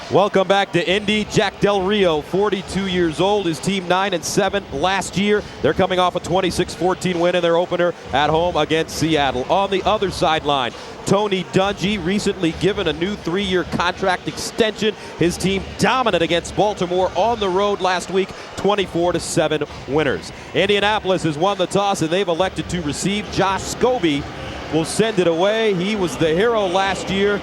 Welcome back to Indy. Jack Del Rio, 42 years old. His team 9-7 last year. They're coming off a 26-14 win in their opener at home against Seattle. On the other sideline, Tony Dungy, recently given a new 3-year contract extension. His team dominant against Baltimore on the road last week, 24-7 winners. Indianapolis has won the toss and they've elected to receive. Josh Scobie will send it away. He was the hero last year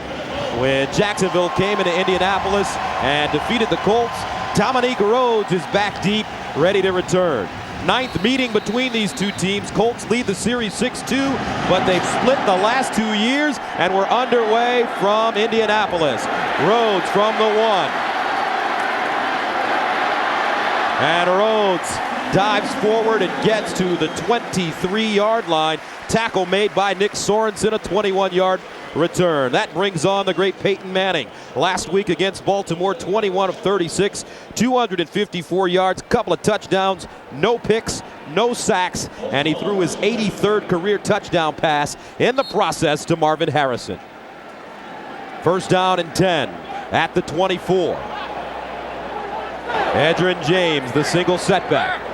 when Jacksonville came into Indianapolis and defeated the Colts. Dominique Rhodes is back deep, ready to return. 9th meeting between these two teams. Colts lead the series 6-2, but they've split the last 2 years, and we're underway from Indianapolis. Rhodes from the 1. And Rhodes dives forward and gets to the 23-yard line. Tackle made by Nick Sorensen, a 21-yard return. That brings on the great Peyton Manning. Last week against Baltimore, 21 of 36, 254 yards, couple of touchdowns, no picks, no sacks, and he threw his 83rd career touchdown pass in the process to Marvin Harrison. First down and 10 at the 24. Edgerrin James, the single setback.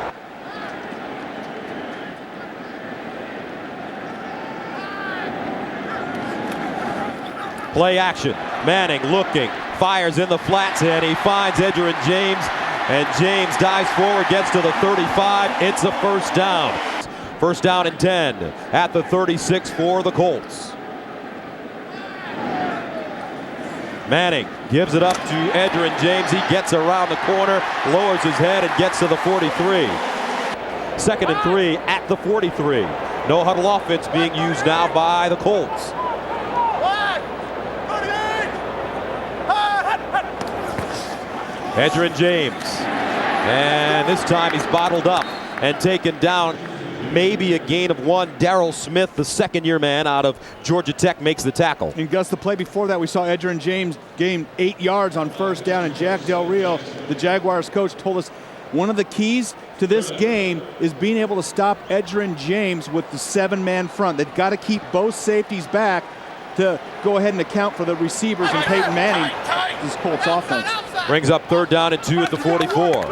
Play action. Manning looking, fires in the flats, and he finds Edgerrin James. And James dives forward, gets to the 35. It's a first down. First down and 10 at the 36 for the Colts. Manning gives it up to Edgerrin James. He gets around the corner, lowers his head, and gets to the 43. 2nd and 3 at the 43. No huddle offense being used now by the Colts. Edgerrin James, and this time he's bottled up and taken down. Maybe a gain of 1. Darrell Smith, the second-year man out of Georgia Tech, makes the tackle. And Gus, the play before that, we saw Edgerrin James gain 8 yards on first down, and Jack Del Rio, the Jaguars coach, told us one of the keys to this game is being able to stop Edgerrin James with the 7-man front. They've got to keep both safeties back to go ahead and account for the receivers and Peyton Manning, this Colts offense. Brings up 3rd down and 2 at the 44.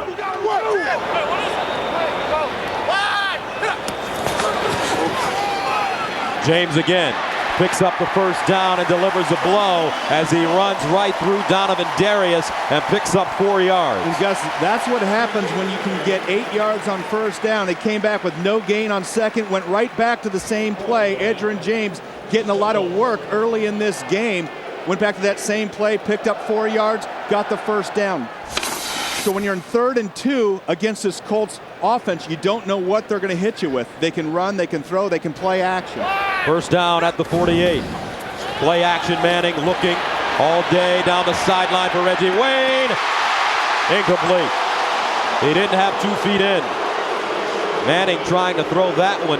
James again picks up the first down and delivers a blow as he runs right through Donovan Darius and picks up 4 yards. And Gus, that's what happens when you can get 8 yards on first down. They came back with no gain on second, went right back to the same play. Edgerrin James getting a lot of work early in this game. Went back to that same play, picked up 4 yards, got the first down. So when you're in 3rd and 2 against this Colts offense, you don't know what they're going to hit you with. They can run, they can throw, they can play action. First down at the 48. Play action, Manning looking all day down the sideline for Reggie Wayne. Incomplete. He didn't have 2 feet in. Manning trying to throw that one.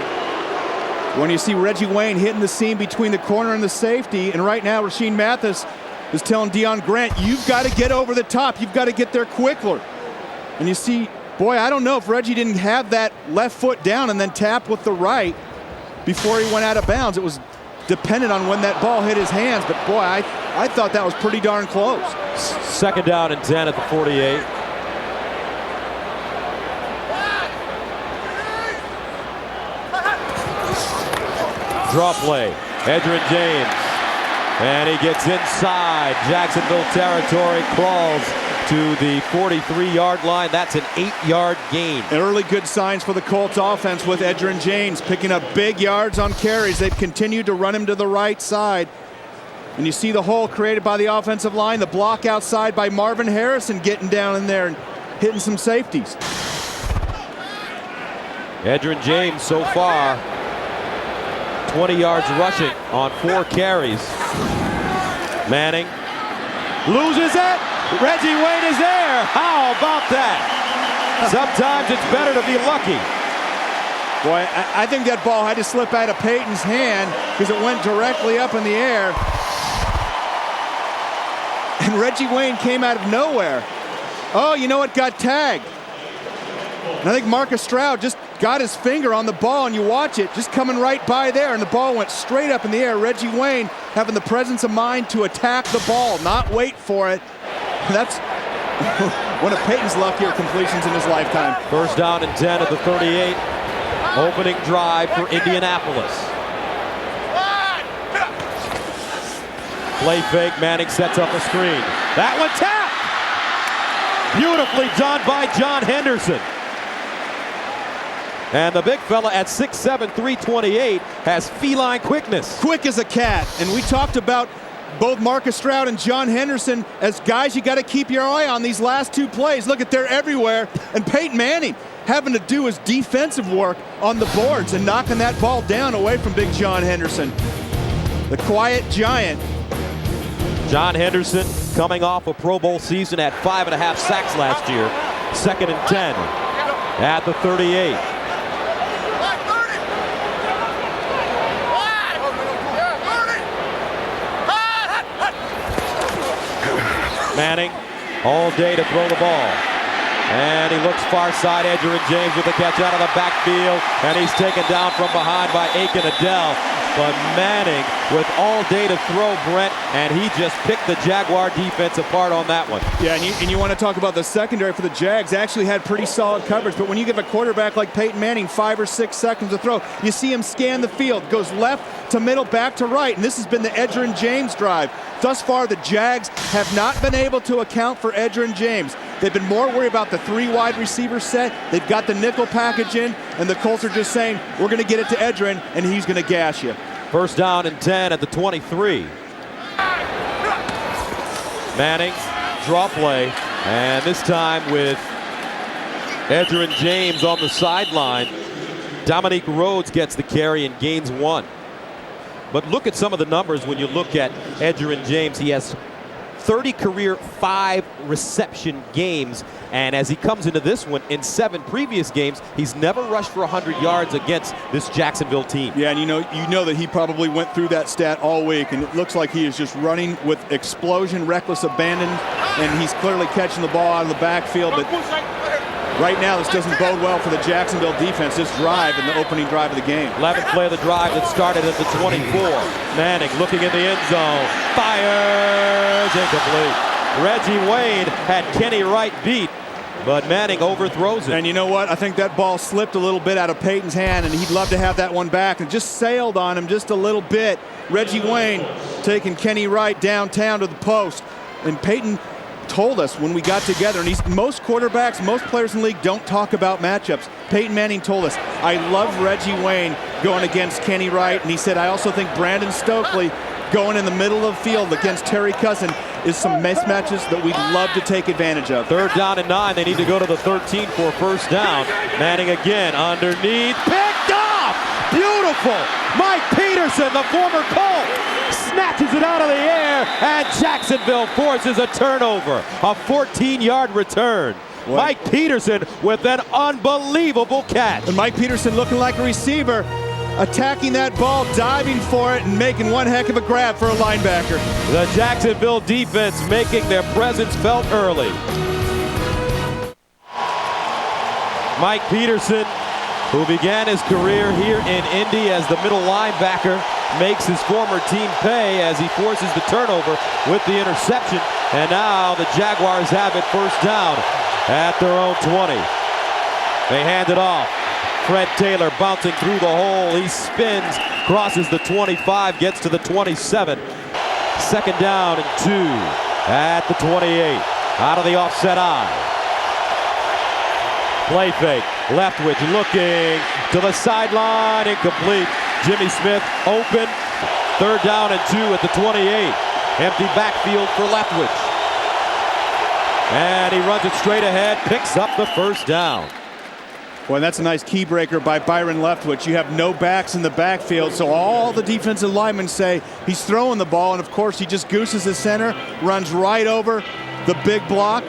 When you see Reggie Wayne hitting the seam between the corner and the safety, and right now Rashean Mathis is telling Deion Grant, you've got to get over the top. You've got to get there quicker. And you see, boy, I don't know if Reggie didn't have that left foot down and then tap with the right before he went out of bounds. It was dependent on when that ball hit his hands, but boy, I thought that was pretty darn close. 2nd down and 10 at the 48. Draw play, Edgerrin James, and he gets inside Jacksonville territory, crawls to the 43-yard line. That's an 8-yard gain. Early good signs for the Colts offense with Edgerrin James picking up big yards on carries. They've continued to run him to the right side. And you see the hole created by the offensive line, the block outside by Marvin Harrison getting down in there and hitting some safeties. Edgerrin James so far 20 yards rushing on 4 carries. Manning loses it. Reggie Wayne is there. How about that? Sometimes it's better to be lucky. Boy, I think that ball had to slip out of Peyton's hand because it went directly up in the air. And Reggie Wayne came out of nowhere. Oh, you know what? Got tagged. And I think Marcus Stroud just got his finger on the ball, and you watch it just coming right by there, and the ball went straight up in the air. Reggie Wayne having the presence of mind to attack the ball, not wait for it, That's one of Peyton's luckier completions in his lifetime. First down and 10 at the 38. Opening drive for Indianapolis. Play fake. Manning sets up a screen. That one tapped. Beautifully done by John Henderson. And the big fella at 6'7", 328 has feline quickness. Quick as a cat. And we talked about both Marcus Stroud and John Henderson as guys you got to keep your eye on these last two plays. Look, they're everywhere. And Peyton Manning having to do his defensive work on the boards and knocking that ball down away from big John Henderson. The quiet giant. John Henderson coming off a Pro Bowl season at 5.5 sacks last year. 2nd and 10 at the 38. Manning all day to throw the ball. And he looks far side. Edgerrin James with the catch out of the backfield. And he's taken down from behind by Aiken Adele. But Manning with all day to throw, Brent, and he just picked the Jaguar defense apart on that one. Yeah, and you want to talk about the secondary for the Jags. Actually had pretty solid coverage, but when you give a quarterback like Peyton Manning 5 or 6 seconds to throw, you see him scan the field, goes left to middle, back to right, and this has been the Edgerrin James drive. Thus far, the Jags have not been able to account for Edgerrin James. They've been more worried about the 3 wide receiver set. They've got the nickel package in, and the Colts are just saying, we're going to get it to Edgerrin, and he's going to gash you. First down and 10 at the 23. Manning, draw play, and this time with Edgerrin James on the sideline. Dominique Rhodes gets the carry and gains 1. But look at some of the numbers when you look at Edgerrin James. He has 30 career 5 reception games, and as he comes into this one, in 7 previous games, he's never rushed for 100 yards against this Jacksonville team. Yeah, and you know that he probably went through that stat all week, and it looks like he is just running with explosion, reckless abandon, and he's clearly catching the ball out of the backfield. But right now, this doesn't bode well for the Jacksonville defense, this drive in the opening drive of the game. 11th play of the drive that started at the 24. Manning looking in the end zone. Fires! Incomplete. Reggie Wayne had Kenny Wright beat, but Manning overthrows it. And you know what? I think that ball slipped a little bit out of Peyton's hand, and he'd love to have that one back, and just sailed on him just a little bit. Reggie Wayne taking Kenny Wright downtown to the post. And Peyton told us when we got together, and most quarterbacks, most players in the league don't talk about matchups. Peyton Manning told us, I love Reggie Wayne going against Kenny Wright, and he said, I also think Brandon Stokely going in the middle of the field against Terry Cousin is some mismatches that we'd love to take advantage of. 3rd down and 9. They need to go to the 13 for a first down. Manning again underneath. Picked off! Beautiful! Mike Peterson, the former Colt, snatches it out of the air, and Jacksonville forces a turnover. A 14-yard return. What? Mike Peterson with an unbelievable catch. And Mike Peterson looking like a receiver, attacking that ball, diving for it, and making one heck of a grab for a linebacker. The Jacksonville defense making their presence felt early. Mike Peterson, who began his career here in Indy as the middle linebacker, makes his former team pay as he forces the turnover with the interception. And now the Jaguars have it first down at their own 20. They hand it off. Fred Taylor bouncing through the hole. He spins, crosses the 25, gets to the 27. 2nd down and 2 at the 28. Out of the offset eye. Play fake. Leftwich looking to the sideline. Incomplete. Jimmy Smith open. 3rd down and 2 at the 28. Empty backfield for Leftwich. And he runs it straight ahead. Picks up the first down. Well, that's a nice key breaker by Byron Leftwich. You have no backs in the backfield, so all the defensive linemen say he's throwing the ball, and of course he just gooses his center, runs right over the big block,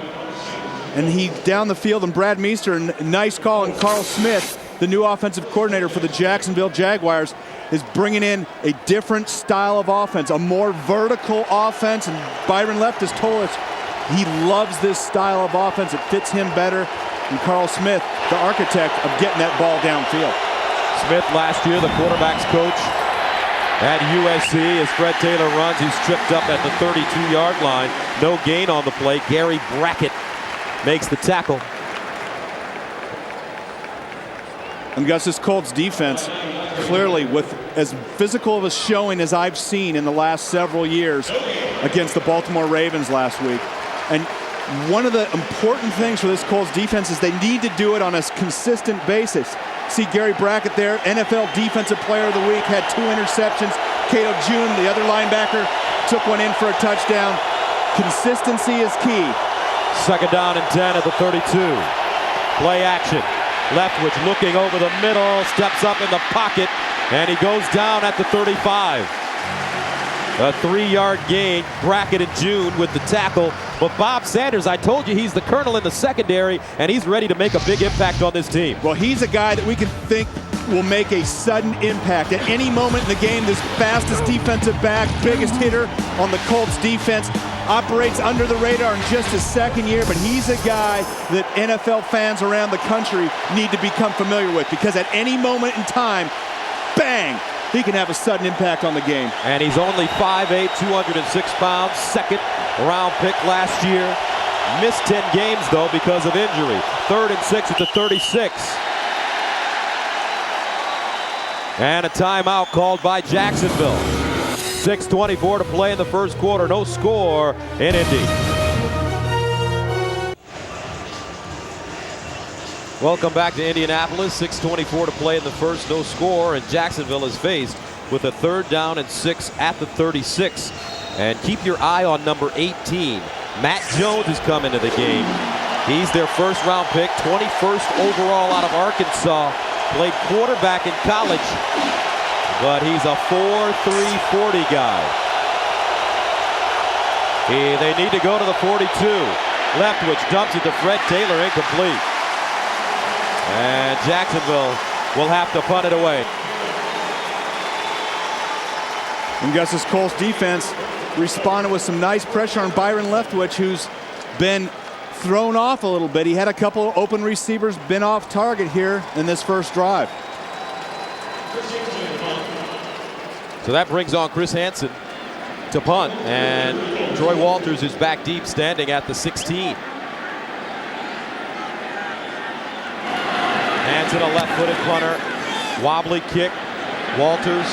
and he down the field, and Brad Meester, nice call, and Carl Smith, the new offensive coordinator for the Jacksonville Jaguars, is bringing in a different style of offense, a more vertical offense, and Byron Leftwich told us he loves this style of offense. It fits him better. And Carl Smith, the architect of getting that ball downfield. Smith last year, the quarterback's coach at USC. As Fred Taylor runs, he's tripped up at the 32-yard line. No gain on the play. Gary Brackett makes the tackle. And Gus, this Colts defense, clearly with as physical of a showing as I've seen in the last several years against the Baltimore Ravens last week. And one of the important things for this Colts defense is they need to do it on a consistent basis. See Gary Brackett there, NFL Defensive Player of the Week, had 2 interceptions. Cato June, the other linebacker, took one in for a touchdown. Consistency is key. 2nd down and 10 at the 32. Play action. Leftwich looking over the middle, steps up in the pocket, and he goes down at the 35. A 3-yard gain. Brackett and June with the tackle. But Bob Sanders, I told you he's the colonel in the secondary, and he's ready to make a big impact on this team. Well, he's a guy that we can think will make a sudden impact at any moment in the game. This fastest defensive back, biggest hitter on the Colts defense, operates under the radar in just his 2nd year, but he's a guy that NFL fans around the country need to become familiar with, because at any moment in time, bang, he can have a sudden impact on the game. And he's only 5'8", 206 pounds, 2nd round pick last year. Missed 10 games, though, because of injury. 3rd and 6 at the 36. And a timeout called by Jacksonville. 6:24 to play in the first quarter. No score in Indy. Welcome back to Indianapolis. 6:24 to play in the first. No score, and Jacksonville is faced with a 3rd down and 6 at the 36. And keep your eye on number 18. Matt Jones has come into the game. He's their 1st round pick, 21st overall out of Arkansas. Played quarterback in college, but he's a 4.3 40 guy. They need to go to the 42. Leftwich dumps it to Fred Taylor, incomplete. And Jacksonville will have to punt it away. And Gus's Colts defense responded with some nice pressure on Byron Leftwich, who's been thrown off a little bit. He had a couple open receivers, been off target here in this first drive. So that brings on Chris Hansen to punt, and Troy Walters is back deep, standing at the 16. Hansen, a left-footed punter, wobbly kick. Walters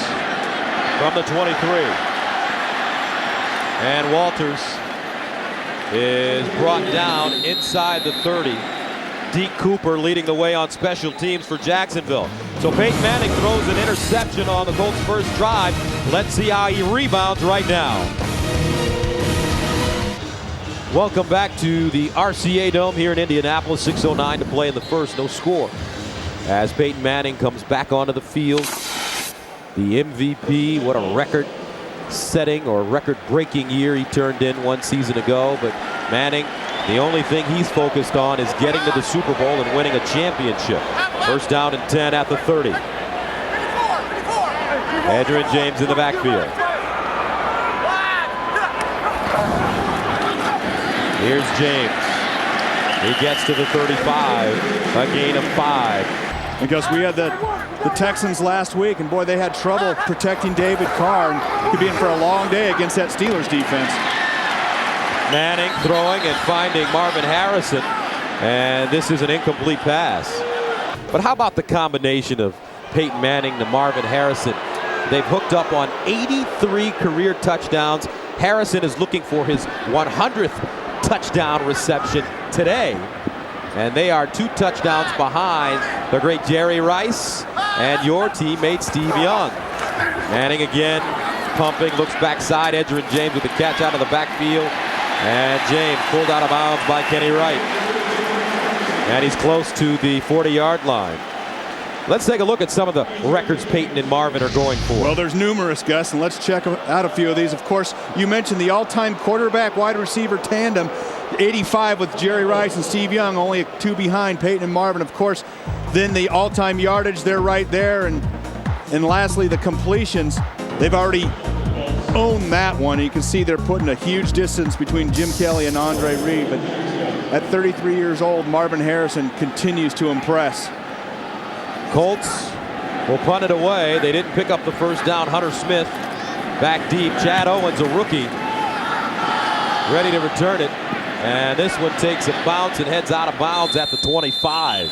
from the 23. And Walters is brought down inside the 30. Deke Cooper leading the way on special teams for Jacksonville. So Peyton Manning throws an interception on the Colts' first drive. Let's see how he rebounds right now. Welcome back to the RCA Dome here in Indianapolis. 6:09 to play in the first. No score as Peyton Manning comes back onto the field. The MVP, what a record-setting or record-breaking year he turned in one season ago. But Manning, the only thing he's focused on is getting to the Super Bowl and winning a championship. 1st down and 10 at the 30. Adrian James in the backfield. Here's James. He gets to the 35, a gain of 5. Because we had the Texans last week, and boy, they had trouble protecting David Carr, and could be in for a long day against that Steelers defense. Manning throwing and finding Marvin Harrison, and this is an incomplete pass. But how about the combination of Peyton Manning to Marvin Harrison? They've hooked up on 83 career touchdowns. Harrison is looking for his 100th touchdown reception today. And they are 2 touchdowns behind the great Jerry Rice and your teammate Steve Young. Manning again, pumping, looks backside. Edgerrin James with the catch out of the backfield. And James pulled out of bounds by Kenny Wright. And he's close to the 40-yard line. Let's take a look at some of the records Peyton and Marvin are going for. Well, there's numerous, Gus, and let's check out a few of these. Of course, you mentioned the all-time quarterback-wide receiver tandem, 85 with Jerry Rice and Steve Young, only 2 behind Peyton and Marvin, of course. Then the all-time yardage, they're right there. And lastly, the completions. They've already owned that one. You can see they're putting a huge distance between Jim Kelly and Andre Reed. But at 33 years old, Marvin Harrison continues to impress. Colts will punt it away. They didn't pick up the 1st down. Hunter Smith back deep. Chad Owens, a rookie, ready to return it. And this one takes a bounce and heads out of bounds at the 25.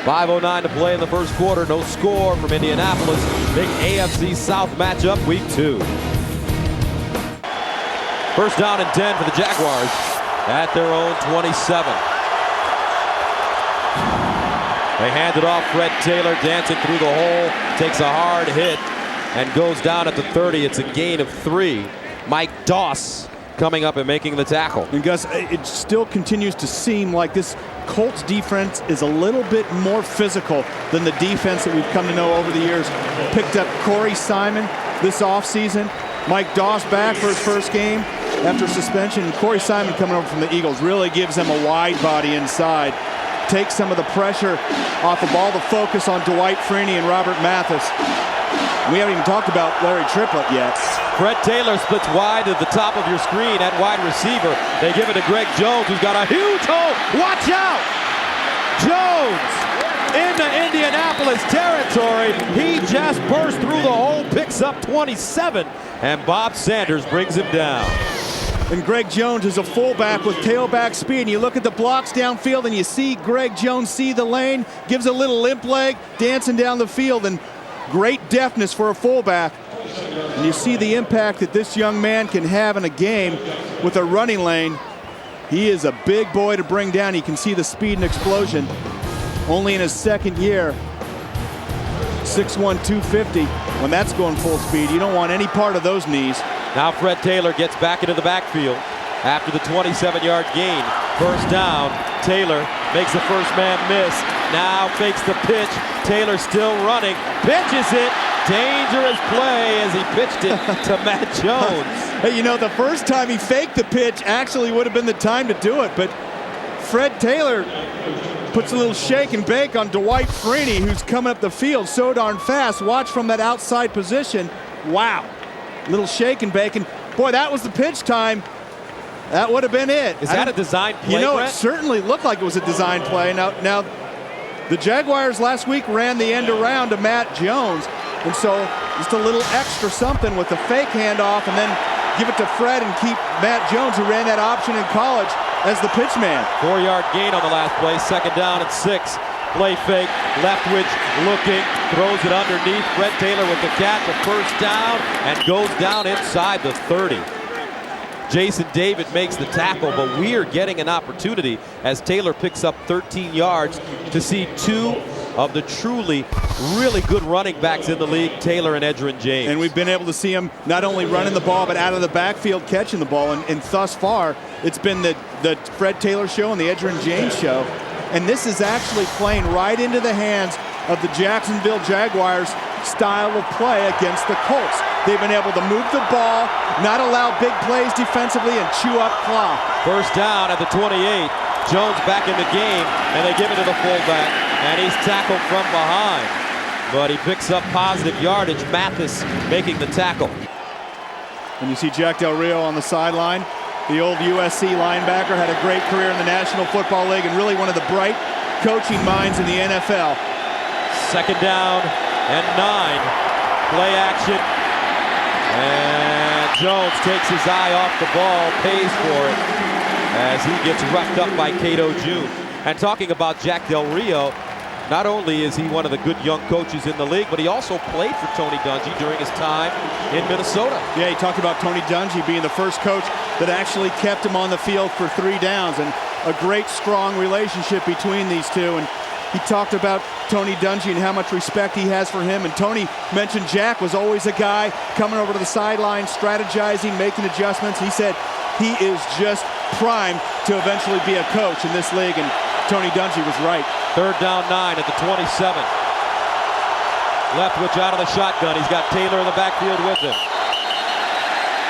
5:09 to play in the first quarter. No score from Indianapolis. Big AFC South matchup, week 2. First down and 10 for the Jaguars at their own 27. They hand it off. Fred Taylor dancing through the hole, takes a hard hit and goes down at the 30. It's a gain of 3. Mike Doss coming up and making the tackle. And Gus, it still continues to seem like this Colts defense is a little bit more physical than the defense that we've come to know over the years. Picked up Corey Simon this offseason. Mike Doss back for his first game after suspension. And Corey Simon coming over from the Eagles really gives them a wide body inside. Takes some of the pressure off the ball, the focus on Dwight Freeney and Robert Mathis. We haven't even talked about Larry Triplett yet. Fred Taylor splits wide to the top of your screen at wide receiver. They give it to Greg Jones, who's got a huge hole. Watch out! Jones into Indianapolis territory. He just burst through the hole, picks up 27, and Bob Sanders brings him down. And Greg Jones is a fullback with tailback speed. And you look at the blocks downfield and you see Greg Jones see the lane, gives a little limp leg, dancing down the field, and great deftness for a fullback. And you see the impact that this young man can have in a game with a running lane. He is a big boy to bring down. You can see the speed and explosion. Only in his second year. 6'1", 250. When that's going full speed, you don't want any part of those knees. Now Fred Taylor gets back into the backfield after the 27-yard gain. First down. Taylor makes the first man miss. Now fakes the pitch. Taylor still running. Pitches it. Dangerous play as he pitched it to Matt Jones. Hey, you know, the first time he faked the pitch actually would have been the time to do it, but Fred Taylor puts a little shake and bake on Dwight Freeney, who's coming up the field so darn fast. Watch from that outside position. Wow. Little shake and bake. And boy, that was the pitch time. That would have been it. Is that a design play, You know, Brett? it certainly looked like it was a design play. Now, the Jaguars last week ran the end around to Matt Jones. And so just a little extra something with the fake handoff and then give it to Fred and keep Matt Jones, who ran that option in college, as the pitch man. 4-yard gain on the last play. Second down and 6. Play fake. Leftwich looking. Throws it underneath. Fred Taylor with the catch. A first down and goes down inside the 30. Jason David makes the tackle, but we're getting an opportunity as Taylor picks up 13 yards to see 2 of the truly really good running backs in the league, Taylor and Edgerrin James. And we've been able to see him not only running the ball, but out of the backfield catching the ball. And thus far, it's been the Fred Taylor show and the Edgerrin James show. And this is actually playing right into the hands of the Jacksonville Jaguars style of play against the Colts. They've been able to move the ball, not allow big plays defensively, and chew up clock. First down at the 28. Jones back in the game, and they give it to the fullback, and he's tackled from behind. But he picks up positive yardage. Mathis making the tackle. And you see Jack Del Rio on the sideline. The old USC linebacker, had a great career in the National Football League and really one of the bright coaching minds in the NFL. Second down and 9. Play action. And Jones takes his eye off the ball, pays for it as he gets roughed up by Cato June. And talking about Jack Del Rio, not only is he one of the good young coaches in the league, but he also played for Tony Dungy during his time in Minnesota. Yeah, he talked about Tony Dungy being the first coach that actually kept him on the field for 3 downs, and a great, strong relationship between these two. And he talked about Tony Dungy and how much respect he has for him. And Tony mentioned Jack was always a guy coming over to the sideline, strategizing, making adjustments. He said he is just primed to eventually be a coach in this league, and Tony Dungy was right. Third down 9 at the 27. Leftwich out of the shotgun. He's got Taylor in the backfield with him.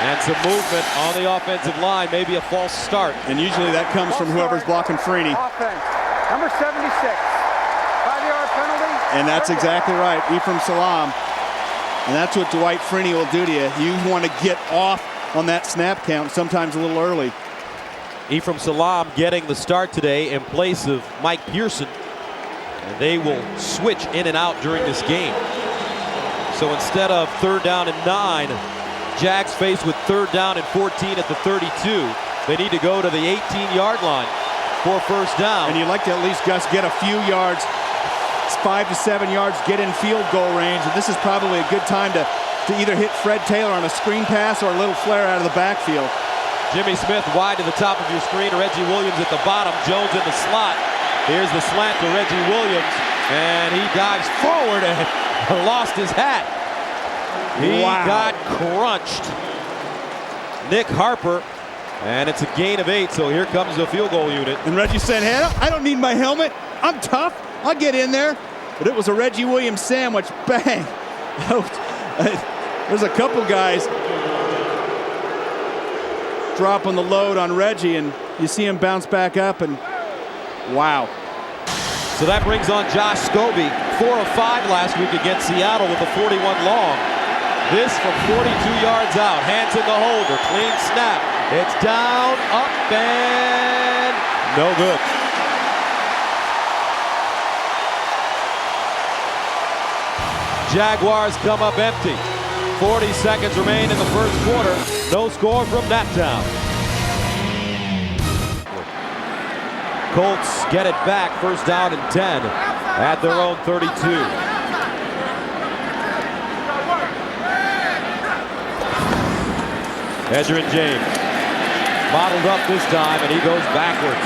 And some movement on the offensive line, maybe a false start. And usually that comes from whoever's blocking Freeney. Offense, number 76, 5-yard penalty. And that's exactly right, Ephraim Salam. And that's what Dwight Freeney will do to you. You want to get off on that snap count, sometimes a little early. Ephraim Salam getting the start today in place of Mike Pearson. And they will switch in and out during this game. So instead of third down and 9, Jags faced with 3rd down and 14 at the 32. They need to go to the 18-yard line for first down. And you'd like to at least, Gus, get a few yards, 5 to 7 yards, get in field goal range. And this is probably a good time to either hit Fred Taylor on a screen pass or a little flare out of the backfield. Jimmy Smith wide to the top of your screen. Reggie Williams at the bottom. Jones in the slot. Here's the slant to Reggie Williams. And he dives forward and lost his hat. He got crunched. Nick Harper. And it's a gain of 8, so here comes the field goal unit. And Reggie said, hey, I don't need my helmet. I'm tough. I'll get in there. But it was a Reggie Williams sandwich. Bang. There's a couple guys dropping the load on Reggie, and you see him bounce back up, and wow. So that brings on Josh Scobie, 4 of 5 last week against Seattle with a 41 long. This from 42 yards out. Hands in the holder. Clean snap. It's down, up, and no good. Jaguars come up empty. 40 seconds remain in the first quarter. No score from that town. Colts get it back. First down and 10 at their own 32. Edgerrin James bottled up this time, and he goes backwards.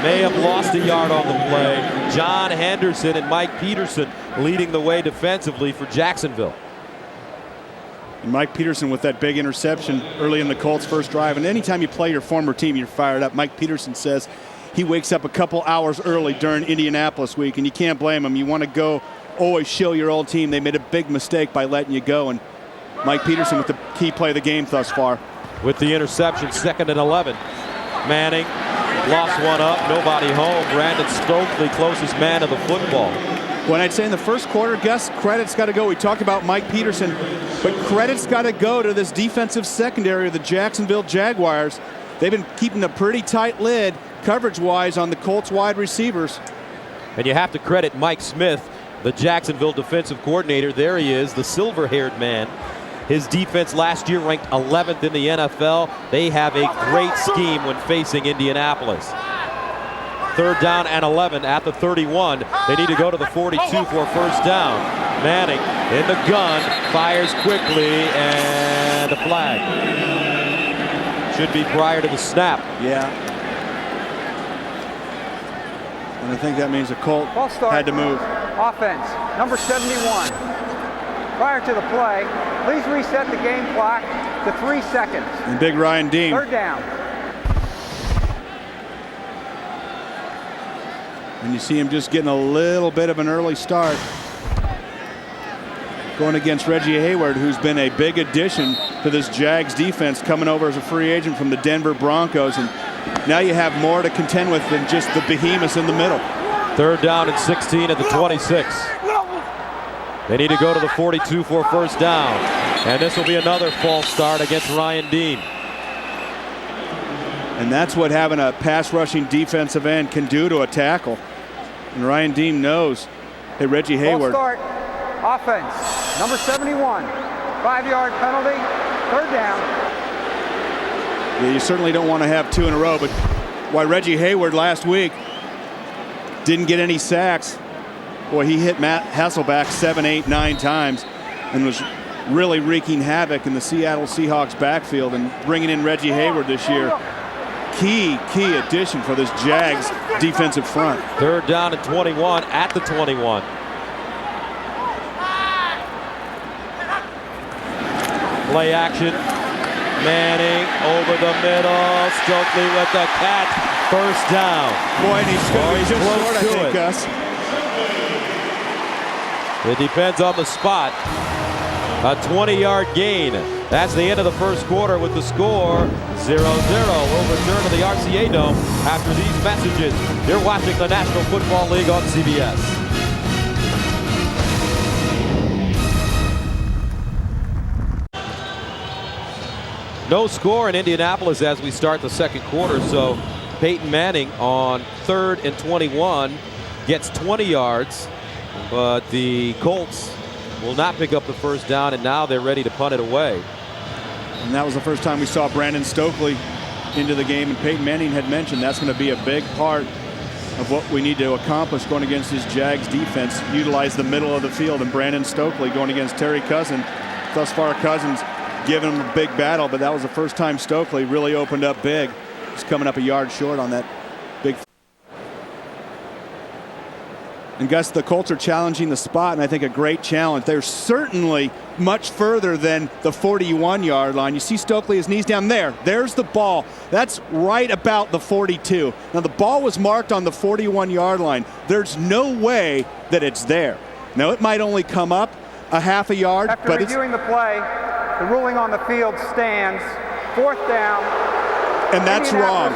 May have lost a yard on the play. John Henderson and Mike Peterson leading the way defensively for Jacksonville. And Mike Peterson with that big interception early in the Colts' first drive. And anytime you play your former team, you're fired up. Mike Peterson says he wakes up a couple hours early during Indianapolis week, and you can't blame him. You want to go always show your old team they made a big mistake by letting you go. And Mike Peterson with the key play of the game thus far. With the interception, 2nd and 11. Manning lost one up, nobody home. Brandon Stokely, closest man of the football. When I'd say in the first quarter, Gus, credit's got to go. We talked about Mike Peterson, but credit's got to go to this defensive secondary of the Jacksonville Jaguars. They've been keeping a pretty tight lid coverage-wise on the Colts wide receivers. And you have to credit Mike Smith, the Jacksonville defensive coordinator. There he is, the silver-haired man. His defense last year ranked 11th in the NFL. They have a great scheme when facing Indianapolis. 3rd down and 11 at the 31. They need to go to the 42 for first down. Manning in the gun, fires quickly, and a flag. Should be prior to the snap. Yeah. And I think that means the Colt had to move. Offense, number 71. Prior to the play, please reset the game clock to 3 seconds. And big Ryan Dean. 3rd down. And you see him just getting a little bit of an early start. Going against Reggie Hayward, who's been a big addition to this Jags defense, coming over as a free agent from the Denver Broncos. And now you have more to contend with than just the behemoths in the middle. 3rd down and 16 at the 26. They need to go to the 42 for first down. And this will be another false start against Ryan Dean. And that's what having a pass rushing defensive end can do to a tackle. And Ryan Dean knows. Hey, Reggie Hayward. False start. Offense, number 71. 5-yard penalty. 3rd down. Yeah, you certainly don't want to have 2 in a row, but why Reggie Hayward last week didn't get any sacks. Boy, he hit Matt Hasselbeck 7, 8, 9 times and was really wreaking havoc in the Seattle Seahawks backfield. And bringing in Reggie Hayward this year, key addition for this Jags defensive front. 3rd down and 21 at the 21. Play action. Manning over the middle. Stokely with the catch. First down. Boy, and he's going to be just short, I think, Gus. It depends on the spot. A 20-yard gain. That's the end of the first quarter with the score 0-0. We'll return to the RCA Dome after these messages. You're watching the National Football League on CBS. No score in Indianapolis as we start the second quarter, so Peyton Manning on 3rd and 21 gets 20 yards, but the Colts will not pick up the first down, and now they're ready to punt it away. And that was the first time we saw Brandon Stokely into the game, and Peyton Manning had mentioned that's going to be a big part of what we need to accomplish going against his Jags defense. Utilize the middle of the field, and Brandon Stokely going against Terry Cousins. Thus far, Cousins giving him a big battle, but that was the first time Stokely really opened up big. He's coming up a yard short on that big. And Gus, the Colts are challenging the spot, and I think a great challenge. They're certainly much further than the 41-yard line. You see Stokely, his knees down there. There's the ball. That's right about the 42. Now, the ball was marked on the 41-yard line. There's no way that it's there. Now, it might only come up a half a yard. After but reviewing the play, the ruling on the field stands. 4th down. And that's wrong.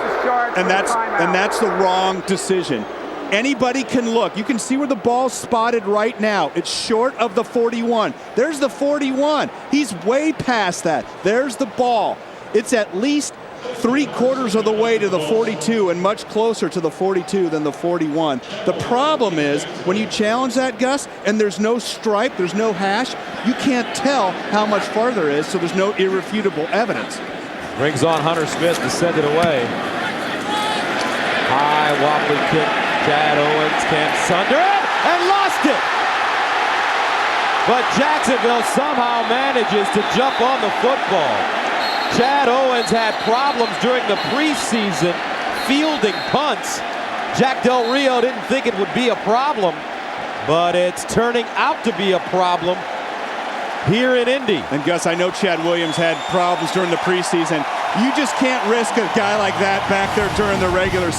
And that's the wrong decision. Anybody can look. You can see where the ball's spotted right now. It's short of the 41. There's the 41. He's way past that. There's the ball. It's at least 3/4 of the way to the 42 and much closer to the 42 than the 41. The problem is when you challenge that, Gus, and there's no stripe, there's no hash, you can't tell how much farther it is, so there's no irrefutable evidence. Brings on Hunter Smith to send it away. High wobbly kick. Chad Owens can't sunder it and lost it. But Jacksonville somehow manages to jump on the football. Chad Owens had problems during the preseason fielding punts. Jack Del Rio didn't think it would be a problem, but it's turning out to be a problem here in Indy. And Gus, I know Chad Williams had problems during the preseason. You just can't risk a guy like that back there during the regular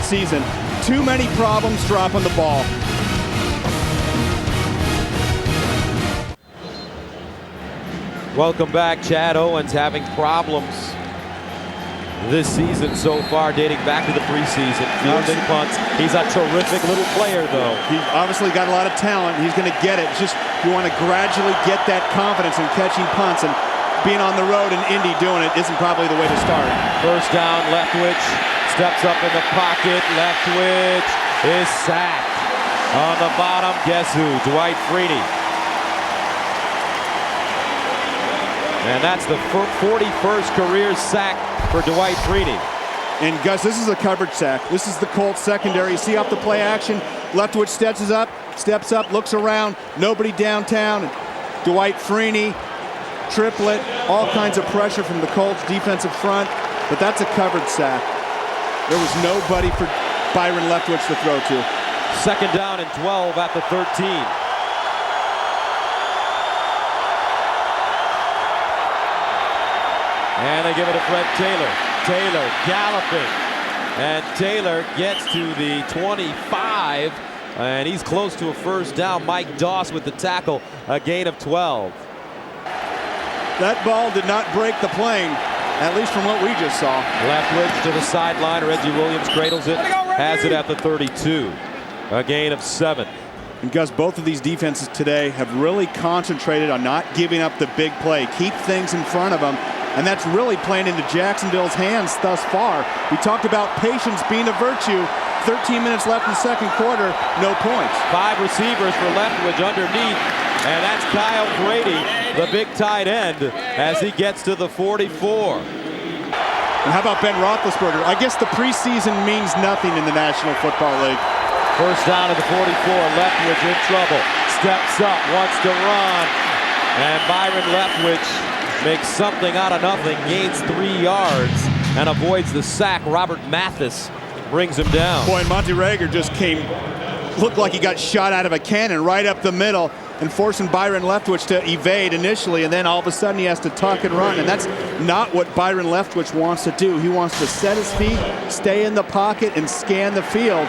season. Too many problems dropping the ball. Welcome back. Chad Owens having problems this season so far, dating back to the preseason. Fielding punts. He's a terrific little player, though. He's obviously got a lot of talent. He's going to get it. It's just you want to gradually get that confidence in catching punts, and being on the road in Indy doing it isn't probably the way to start. First down, Leftwich steps up in the pocket. Leftwich is sacked. On the bottom, guess who? Dwight Freeney. And that's the 41st career sack for Dwight Freeney. And Gus, this is a coverage sack. This is the Colts secondary. You see off the play action, Leftwich steps up, looks around, nobody downtown. Dwight Freeney, triplet, all kinds of pressure from the Colts defensive front, but that's a covered sack. There was nobody for Byron Leftwich to throw to. 2nd down and 12 at the 13. And they give it to Fred Taylor. Taylor galloping. And Taylor gets to the 25. And he's close to a first down. Mike Doss with the tackle. A gain of 12. That ball did not break the plane, at least from what we just saw. Leftwich to the sideline. Reggie Williams cradles it. Has it at the 32. A gain of 7. And Gus, both of these defenses today have really concentrated on not giving up the big play. Keep things in front of them. And that's really playing into Jacksonville's hands thus far. We talked about patience being a virtue. 13 minutes left in the second quarter, no points. 5 receivers for Leftwich underneath. And that's Kyle Brady, the big tight end, as he gets to the 44. And how about Ben Roethlisberger? I guess the preseason means nothing in the National Football League. First down at the 44. Leftwich in trouble. Steps up, wants to run. And Byron Leftwich makes something out of nothing, gains 3 yards, and avoids the sack. Robert Mathis brings him down. Boy, and Monty Rager just looked like he got shot out of a cannon right up the middle, and forcing Byron Leftwich to evade initially, and then all of a sudden he has to tuck and run, and that's not what Byron Leftwich wants to do. He wants to set his feet, stay in the pocket, and scan the field.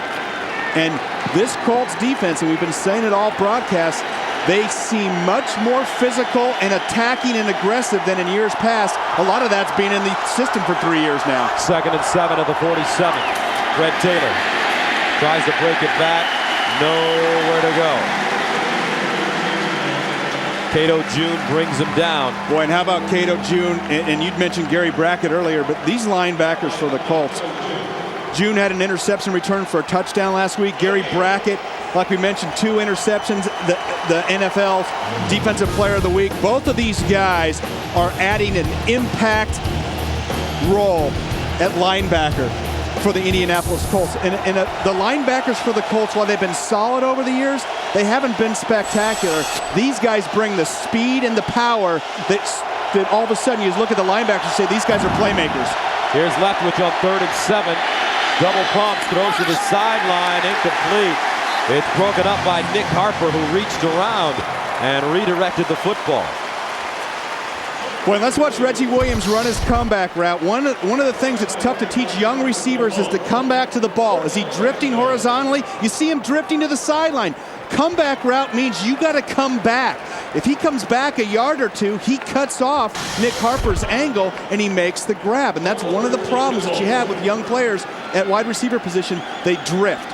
And this Colts defense, and we've been saying it all broadcast, they seem much more physical and attacking and aggressive than in years past. A lot of that's been in the system for 3 years now. 2nd and 7 at the 47. Fred Taylor tries to break it back. Nowhere to go. Cato June brings him down. Boy, and how about Cato June? And you'd mentioned Gary Brackett earlier, but these linebackers for the Colts. June had an interception return for a touchdown last week. Gary Brackett Like we mentioned, 2 interceptions, the NFL's Defensive Player of the Week. Both of these guys are adding an impact role at linebacker for the Indianapolis Colts. And the linebackers for the Colts, while they've been solid over the years, they haven't been spectacular. These guys bring the speed and the power that all of a sudden you look at the linebackers and say, these guys are playmakers. Here's Leftwich on 3rd and 7. Double pumps, throws to the sideline, incomplete. It's broken up by Nick Harper, who reached around and redirected the football. Well, let's watch Reggie Williams run his comeback route. One of the things that's tough to teach young receivers is to come back to the ball. Is he drifting horizontally? You see him drifting to the sideline. Comeback route means you got to come back. If he comes back a yard or 2, he cuts off Nick Harper's angle and he makes the grab. And that's one of the problems that you have with young players at wide receiver position. They drift.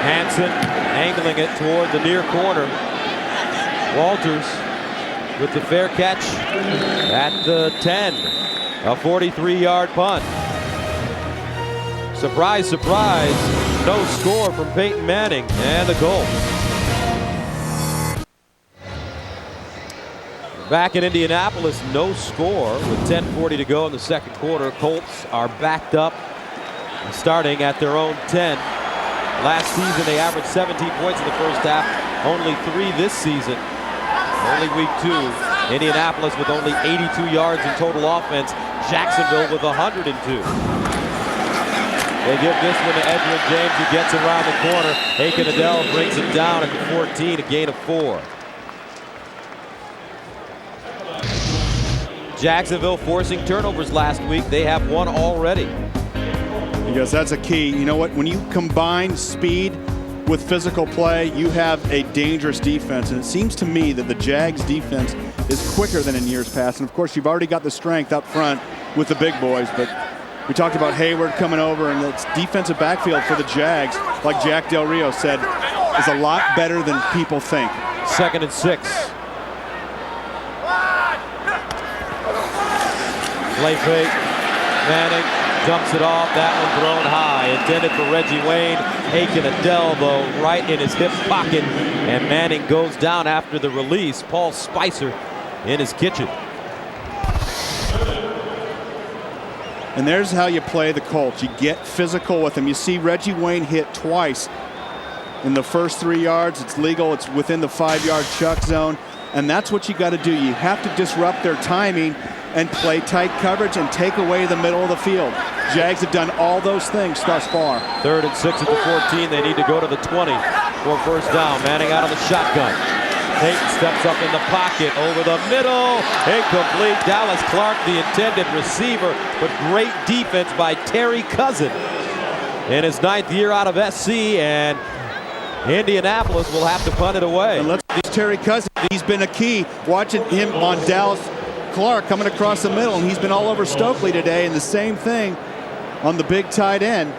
Hansen angling it toward the near corner. Walters with the fair catch at the 10. A 43-yard punt. Surprise, surprise, no score from Peyton Manning and the Colts. Back in Indianapolis, no score with 10:40 to go in the second quarter. Colts are backed up, starting at their own 10. Last season, they averaged 17 points in the first half, only 3 this season. Only week 2. Indianapolis with only 82 yards in total offense. Jacksonville with 102. They give this one to Edgerrin James, who gets around the corner. Aiken-Adell brings him down at the 14, a gain of 4. Jacksonville forcing turnovers last week. They have 1 already. Because that's a key. You know what? When you combine speed with physical play, you have a dangerous defense. And it seems to me that the Jags defense is quicker than in years past. And of course, you've already got the strength up front with the big boys. But we talked about Hayward coming over, and it's defensive backfield for the Jags, like Jack Del Rio said, is a lot better than people think. 2nd and 6. Play fake. Manning dumps it off. That one thrown high. Intended for Reggie Wayne. Aiken-Adell, though, right in his hip pocket. And Manning goes down after the release. Paul Spicer in his kitchen. And there's how you play the Colts. You get physical with them. You see Reggie Wayne hit twice in the first 3 yards. It's legal. It's within the 5-yard chuck zone. And that's what you got to do. You have to disrupt their timing and play tight coverage and take away the middle of the field. Jags have done all those things thus far. 3rd and 6 at the 14. They need to go to the 20 for first down. Manning out of the shotgun. Peyton steps up in the pocket over the middle. Incomplete. Dallas Clark, the intended receiver, but great defense by Terry Cousin in his 9th year out of SC, and Indianapolis will have to punt it away. And let's see Terry Cousin. He's been a key. Watching him on Dallas Clark coming across the middle, and he's been all over Stokely today, and the same thing on the big tight end.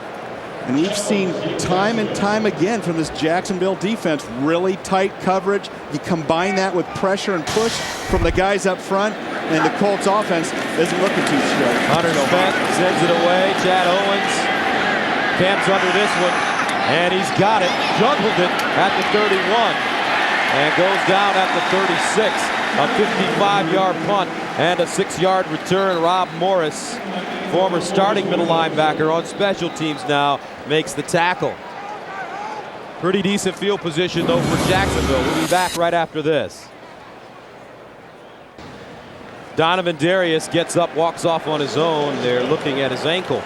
And we've seen time and time again from this Jacksonville defense, really tight coverage. You combine that with pressure and push from the guys up front, and the Colts offense isn't looking too straight. Hunter Smith sends it away. Chad Owens camps under this one, and he's got it. Juggled it at the 31 and goes down at the 36. A 55-yard punt and a 6-yard return. Rob Morris, former starting middle linebacker on special teams now, makes the tackle. Pretty decent field position, though, for Jacksonville. We'll be back right after this. Donovan Darius gets up, walks off on his own. They're looking at his ankle.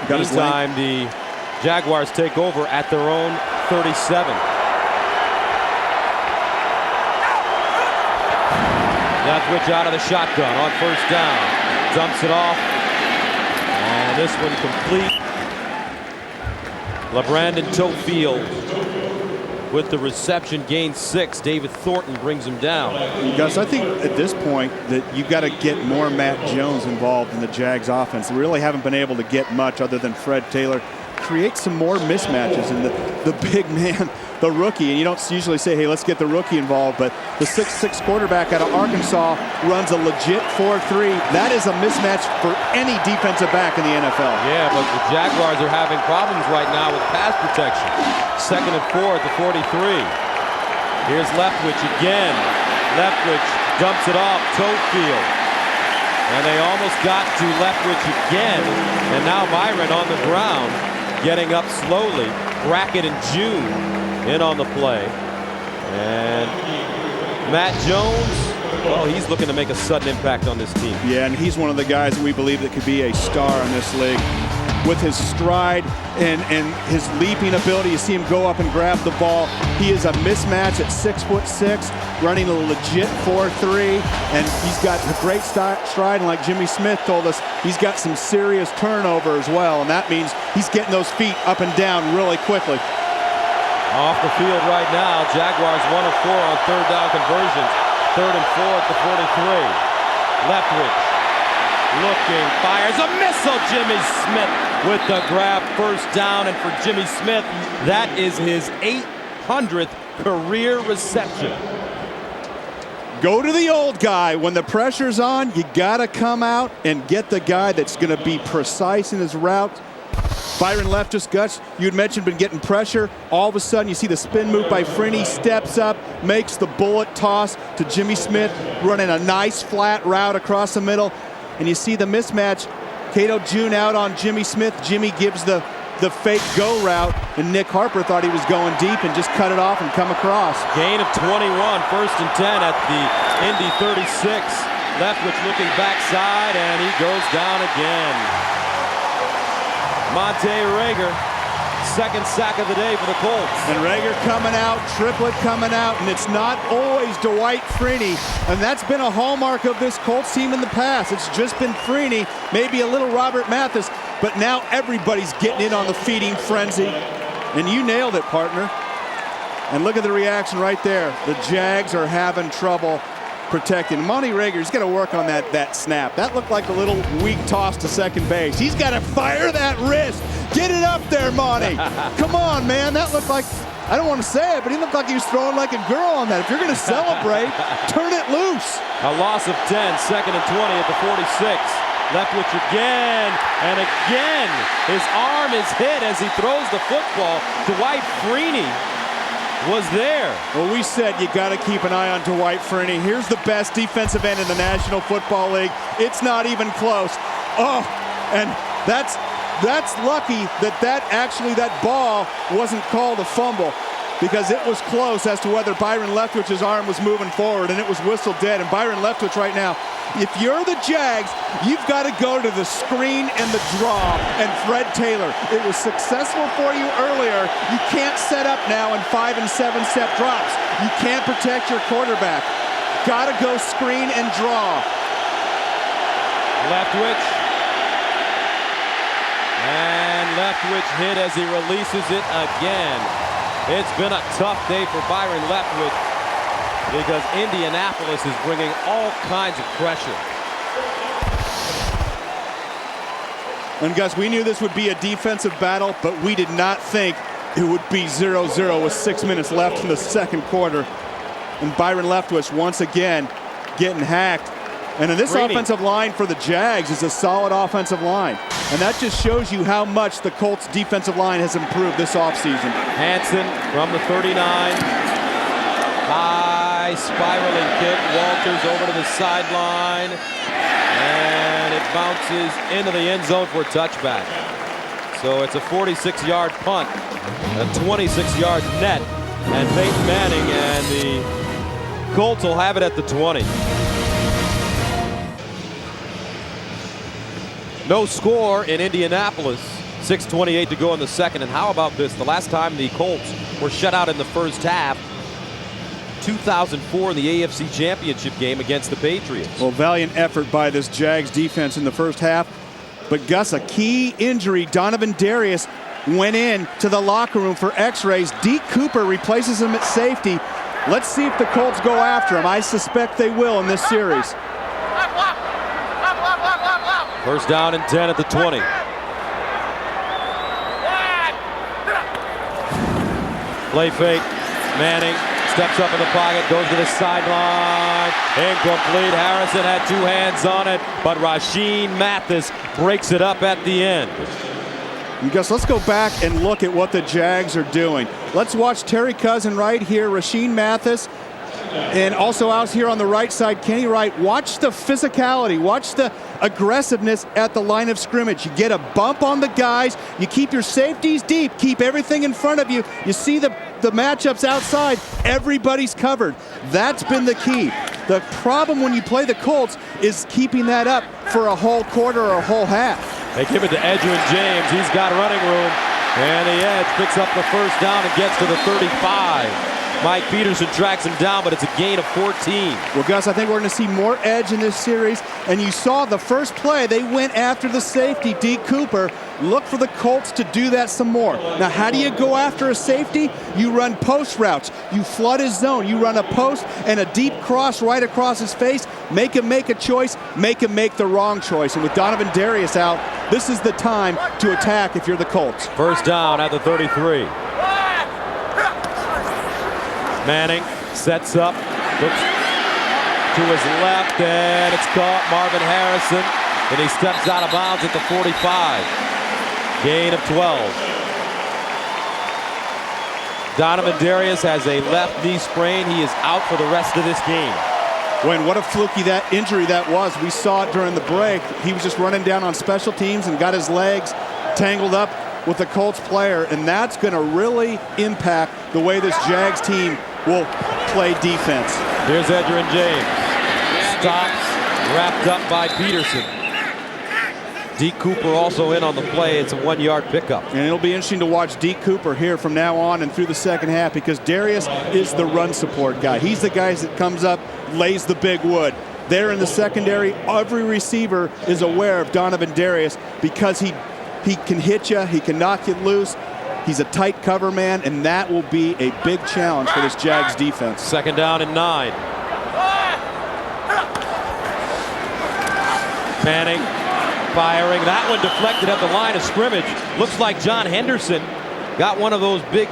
Meantime, the Jaguars take over at their own 37. Leftwich out of the shotgun on first down. Dumps it off. And this one complete. LeBrandon Tofield with the reception, gains 6. David Thornton brings him down. Gus, I think at this point that you've got to get more Matt Jones involved in the Jags offense. They really haven't been able to get much other than Fred Taylor. Create some more mismatches, and the big man, the rookie, and you don't usually say, hey, let's get the rookie involved, but the 6'6" quarterback out of Arkansas runs a legit 4-3. That is a mismatch for any defensive back in the NFL. Yeah, but the Jaguars are having problems right now with pass protection. 2nd and 4 at the 43. Here's Leftwich again. Leftwich dumps it off Toefield. And they almost got to Leftwich again. And now Byron on the ground, getting up slowly. Brackett and June in on the play. And Matt Jones, well, he's looking to make a sudden impact on this team. Yeah, and he's one of the guys that we believe that could be a star in this league. With his stride and his leaping ability, you see him go up and grab the ball. He is a mismatch at 6'6", running a legit 4-3, and he's got a great stride. And like Jimmy Smith told us, he's got some serious turnover as well, and that means he's getting those feet up and down really quickly. Off the field right now, Jaguars 1 of 4 on 3rd down conversions. 3rd and 4 at the 43. Leftwich looking, fires a missile. Jimmy Smith with the grab, 1st down, and for Jimmy Smith, that is his 800th career reception. Go to the old guy. When the pressure's on, you gotta come out and get the guy that's gonna be precise in his route. Byron Leftwich, Gus, you had mentioned, been getting pressure. All of a sudden, you see the spin move by Freeney, steps up, makes the bullet toss to Jimmy Smith, running a nice flat route across the middle. And you see the mismatch. Cato June out on Jimmy Smith. Jimmy gives the fake go route, and Nick Harper thought he was going deep and just cut it off and come across. Gain of 21, 1st and 10 at the Indy 36. Leftwich looking backside, and he goes down again. Monte Rager, 2nd sack of the day for the Colts. And Rager coming out, triplet coming out, and it's not always Dwight Freeney. And that's been a hallmark of this Colts team in the past. It's just been Freeney, maybe a little Robert Mathis, but now everybody's getting in on the feeding frenzy. And you nailed it, partner. And look at the reaction right there. The Jags are having trouble protecting. Monte Rager's got to work on that snap. That looked like a little weak toss to second base. He's got to fire that wrist. Get it up there, Monte. Come on, man. That looked like, I don't want to say it, but he looked like he was throwing like a girl on that. If you're going to celebrate, turn it loose. A loss of 10, 2nd and 20 at the 46. Leftwich again, and again. His arm is hit as he throws the football. Dwight Freeney was there. Well, we said you got to keep an eye on Dwight Freeney. Here's the best defensive end in the National Football League. It's not even close. Oh, and that's lucky that ball wasn't called a fumble, because it was close as to whether Byron Leftwich's arm was moving forward, and it was whistled dead. And Byron Leftwich right now, if you're the Jags, you've got to go to the screen and the draw and Fred Taylor. It was successful for you earlier. You can't set up now in 5- and 7-step drops. You can't protect your quarterback. Got to go screen and draw. Leftwich. And Leftwich hit as he releases it again. It's been a tough day for Byron Leftwich, because Indianapolis is bringing all kinds of pressure. And Gus, we knew this would be a defensive battle, but we did not think it would be 0-0 with 6 minutes left in the 2nd quarter. And Byron Leftwich once again getting hacked. And in this offensive line for the Jags is a solid offensive line. And that just shows you how much the Colts defensive line has improved this offseason. Hansen from the 39. High spiraling kick. Walters over to the sideline. And it bounces into the end zone for a touchback. So it's a 46-yard punt, a 26-yard net. And Peyton Manning and the Colts will have it at the 20. No score in Indianapolis. 6:28 to go in the 2nd. And how about this? The last time the Colts were shut out in the 1st half, 2004 in the AFC Championship game against the Patriots. Well, valiant effort by this Jags defense in the 1st half. But Gus, a key injury. Donovan Darius went in to the locker room for x-rays. Deke Cooper replaces him at safety. Let's see if the Colts go after him. I suspect they will in this series. 1st down and 10 at the 20. Play fake. Manning steps up in the pocket, goes to the sideline. Incomplete. Harrison had 2 hands on it, but Rashean Mathis breaks it up at the end. And Gus, let's go back and look at what the Jags are doing. Let's watch Terry Cousin right here, Rashean Mathis, and also out here on the right side, Kenny Wright. Watch the physicality. Watch the aggressiveness at the line of scrimmage. You get a bump on the guys. You keep your safeties deep. Keep everything in front of you. You see the matchups outside. Everybody's covered. That's been the key. The problem when you play the Colts is keeping that up for a whole quarter or a whole half. They give it to Edgerrin James. He's got running room. And the edge picks up the first down and gets to the 35. Mike Peterson tracks him down, but it's a gain of 14. Well, Gus, I think we're going to see more edge in this series. And you saw the first play, they went after the safety, Deke Cooper. Look for the Colts to do that some more. Now, how do you go after a safety? You run post routes. You flood his zone. You run a post and a deep cross right across his face. Make him make a choice. Make him make the wrong choice. And with Donovan Darius out, this is the time to attack if you're the Colts. First down at the 33. Manning sets up, looks to his left, and it's caught. Marvin Harrison, and he steps out of bounds at the 45. Gain of 12. Donovan Darius has a left knee sprain. He is out for the rest of this game. When what a fluky that injury that was. We saw it during the break. He was just running down on special teams and got his legs tangled up with the Colts player, and that's going to really impact the way this Jags team will play defense. Here's Edgerrin James. Stops, wrapped up by Peterson. Deke Cooper also in on the play. It's a 1-yard pickup. And it'll be interesting to watch Deke Cooper here from now on and through the second half, because Darius is the run support guy. He's the guy that comes up, lays the big wood. There in the secondary, every receiver is aware of Donovan Darius because he can hit you, he can knock you loose. He's a tight cover man, and that will be a big challenge for this Jags defense. Second down and 9. Manning firing. That one deflected at the line of scrimmage. Looks like John Henderson got one of those big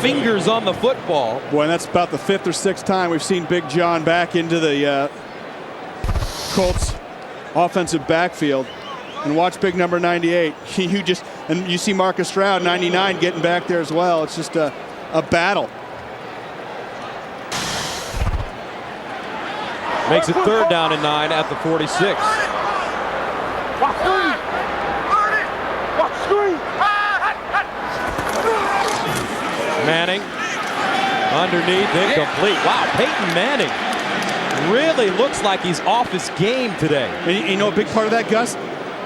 fingers on the football. Boy, and that's about the 5th or 6th time we've seen Big John back into the Colts offensive backfield. And watch big number 98. And you see Marcus Stroud, 99, getting back there as well. It's just a battle. Makes it 3rd down and 9 at the 46. Manning underneath, incomplete. Wow, Peyton Manning really looks like he's off his game today. And you know a big part of that, Gus?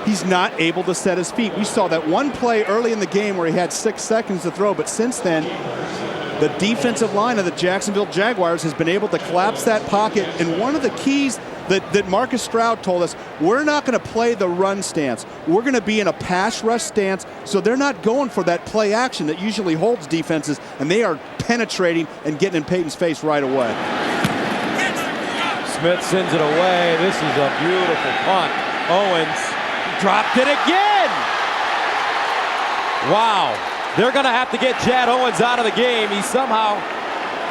He's not able to set his feet. We saw that one play early in the game where he had 6 seconds to throw, but since then, the defensive line of the Jacksonville Jaguars has been able to collapse that pocket. And one of the keys that Marcus Stroud told us, we're not going to play the run stance. We're going to be in a pass rush stance, so they're not going for that play action that usually holds defenses, and they are penetrating and getting in Peyton's face right away. Smith sends it away. This is a beautiful punt. Owens dropped it again. Wow. They're going to have to get Chad Owens out of the game. He somehow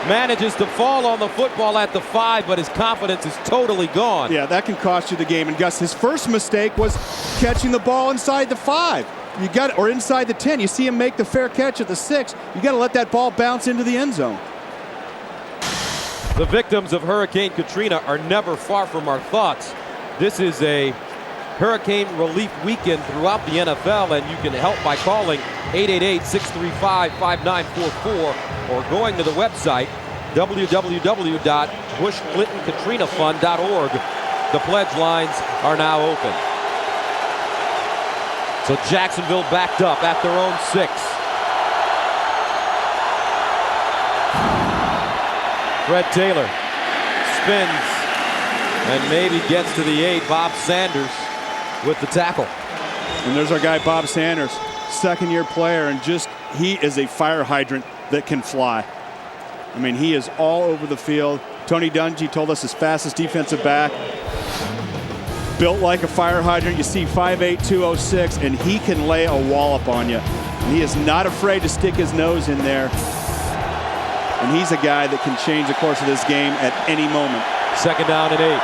manages to fall on the football at the 5, but his confidence is totally gone. Yeah, that can cost you the game. And Gus, his first mistake was catching the ball inside the 5. You got it, or inside the 10. You see him make the fair catch at the 6. You got to let that ball bounce into the end zone. The victims of Hurricane Katrina are never far from our thoughts. This is a hurricane relief weekend throughout the NFL, and you can help by calling 888-635-5944 or going to the website www.bushclintonkatrinaFund.org. The pledge lines are now open. So Jacksonville backed up at their own 6. Fred Taylor spins and maybe gets to the 8. Bob Sanders with the tackle. And there's our guy Bob Sanders, second-year player, and he is a fire hydrant that can fly. I mean, he is all over the field. Tony Dungy told us his fastest defensive back. Built like a fire hydrant. You see 5'8", 206, and he can lay a wallop on you. And he is not afraid to stick his nose in there And he's a guy that can change the course of this game at any moment. 2nd down and 8.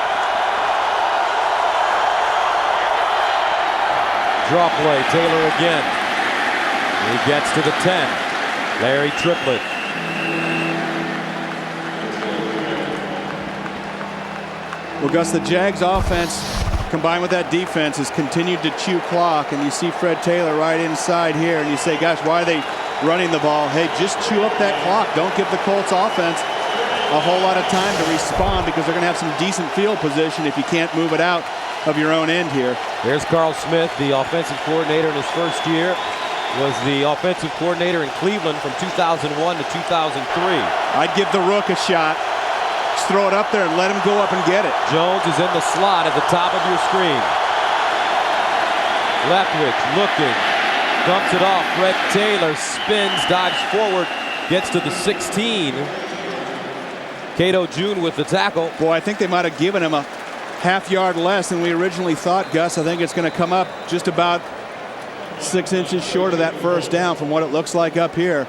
Draw play, Taylor again. He gets to the 10. Larry Triplett. Well, Gus, the Jags offense combined with that defense has continued to chew clock, and you see Fred Taylor right inside here, and you say, gosh, why are they running the ball? Hey, just chew up that clock. Don't give the Colts offense a whole lot of time to respond, because they're going to have some decent field position if you can't move it out of your own end here. There's Carl Smith, the offensive coordinator in his first year. Was the offensive coordinator in Cleveland from 2001 to 2003. I'd give the Rook a shot. Just throw it up there and let him go up and get it. Jones is in the slot at the top of your screen. Leftwich looking. Dumps it off. Fred Taylor spins, dives forward, gets to the 16. Cato June with the tackle. Boy, I think they might have given him a half-yard less than we originally thought, Gus. I think it's going to come up just about 6 inches short of that first down from what it looks like up here.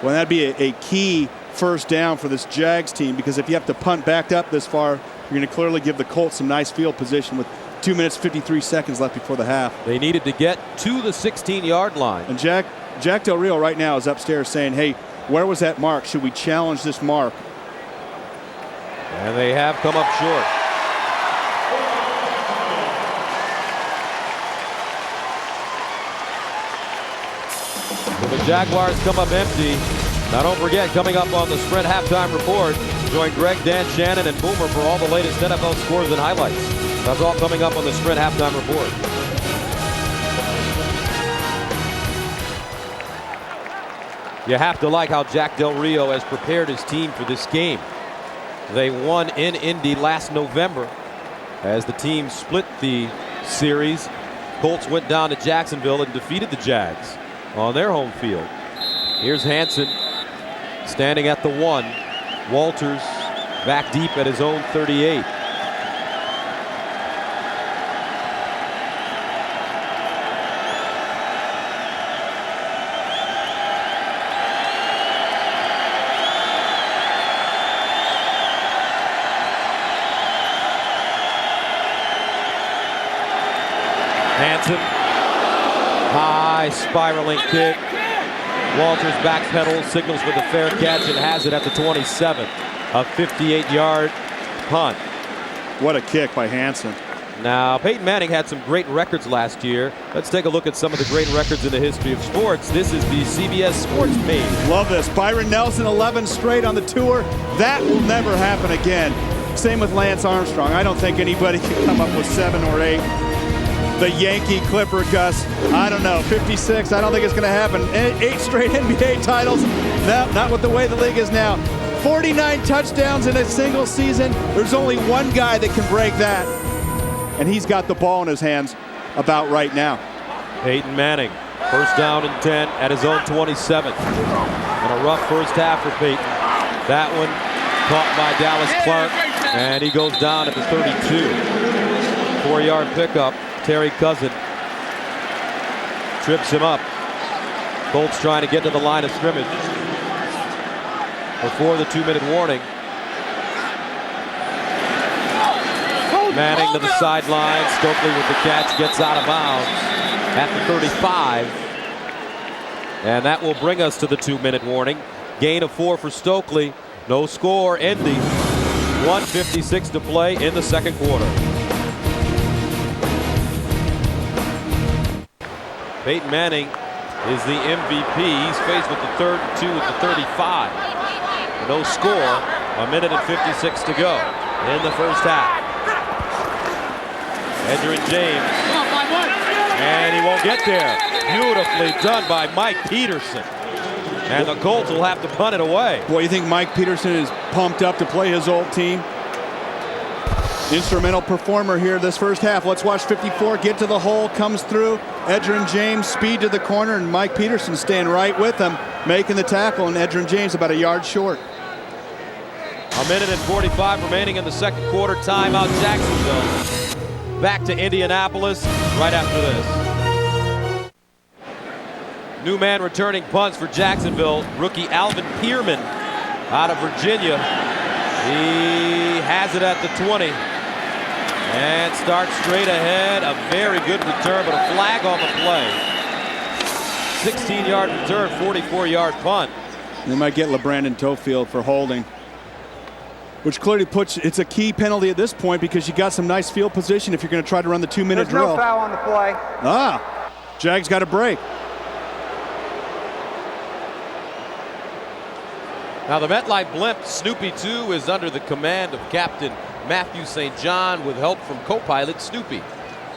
Well, that'd be a key first down for this Jags team, because if you have to punt backed up this far, you're going to clearly give the Colts some nice field position with 2 minutes 53 seconds left before the half. They needed to get to the 16-yard line. And Jack Del Rio right now is upstairs saying, hey, where was that mark? Should we challenge this mark? And they have come up short. So the Jaguars come up empty. Now don't forget, coming up on the Sprint halftime report, join Greg, Dan, Shannon, and Boomer for all the latest NFL scores and highlights. That's all coming up on the Sprint halftime report. You have to like how Jack Del Rio has prepared his team for this game. They won in Indy last November as the team split the series. Colts went down to Jacksonville and defeated the Jags on their home field. Here's Hansen standing at the 1. Walters back deep at his own 38. Hansen, high spiraling kick. Walters backpedals, signals with a fair catch, and has it at the 27. A 58-yard punt. What a kick by Hansen. Now, Peyton Manning had some great records last year. Let's take a look at some of the great records in the history of sports. This is the CBS Sports page. Love this. Byron Nelson, 11 straight on the tour. That will never happen again. Same with Lance Armstrong. I don't think anybody can come up with 7 or 8. The Yankee Clipper, Gus, I don't know, 56, I don't think it's going to happen. 8 straight NBA titles, no, not with the way the league is now. 49 touchdowns in a single season. There's only one guy that can break that, and he's got the ball in his hands about right now. Peyton Manning, first down and 10 at his own 27. And a rough first half for Peyton. That one caught by Dallas Clark, and he goes down at the 32. 4-yard pickup. Terry Cousin trips him up. Colts trying to get to the line of scrimmage before the 2-minute warning. Manning to the sideline. Stokely with the catch, gets out of bounds at the 35. And that will bring us to the 2-minute warning. Gain of 4 for Stokely. No score ending. 1:56 to play in the second quarter. Peyton Manning is the MVP. He's faced with the 3rd and 2 at the 35. No score. 1:56 to go in the first half. Edgerrin James. And he won't get there. Beautifully done by Mike Peterson. And the Colts will have to punt it away. Boy, you think Mike Peterson is pumped up to play his old team? Instrumental performer here this first half. Let's watch 54 get to the hole, comes through. Edgerrin James speed to the corner, and Mike Peterson staying right with him, making the tackle, and Edgerrin James about a yard short. 1:45 remaining in the second quarter. Timeout Jacksonville. Back to Indianapolis right after this. New man returning punts for Jacksonville, rookie Alvin Pearman out of Virginia. He has it at the 20 and starts straight ahead. A very good return, but a flag on the play. 16-yard return, 44-yard punt. They might get LeBrandon Tofield for holding, which clearly puts, it's a key penalty at this point because you got some nice field position if you're going to try to run the 2-minute drill. There's no foul on the play. Jags got a break. Now the MetLife blimp Snoopy 2 is under the command of Captain Matthew St. John with help from co-pilot Snoopy.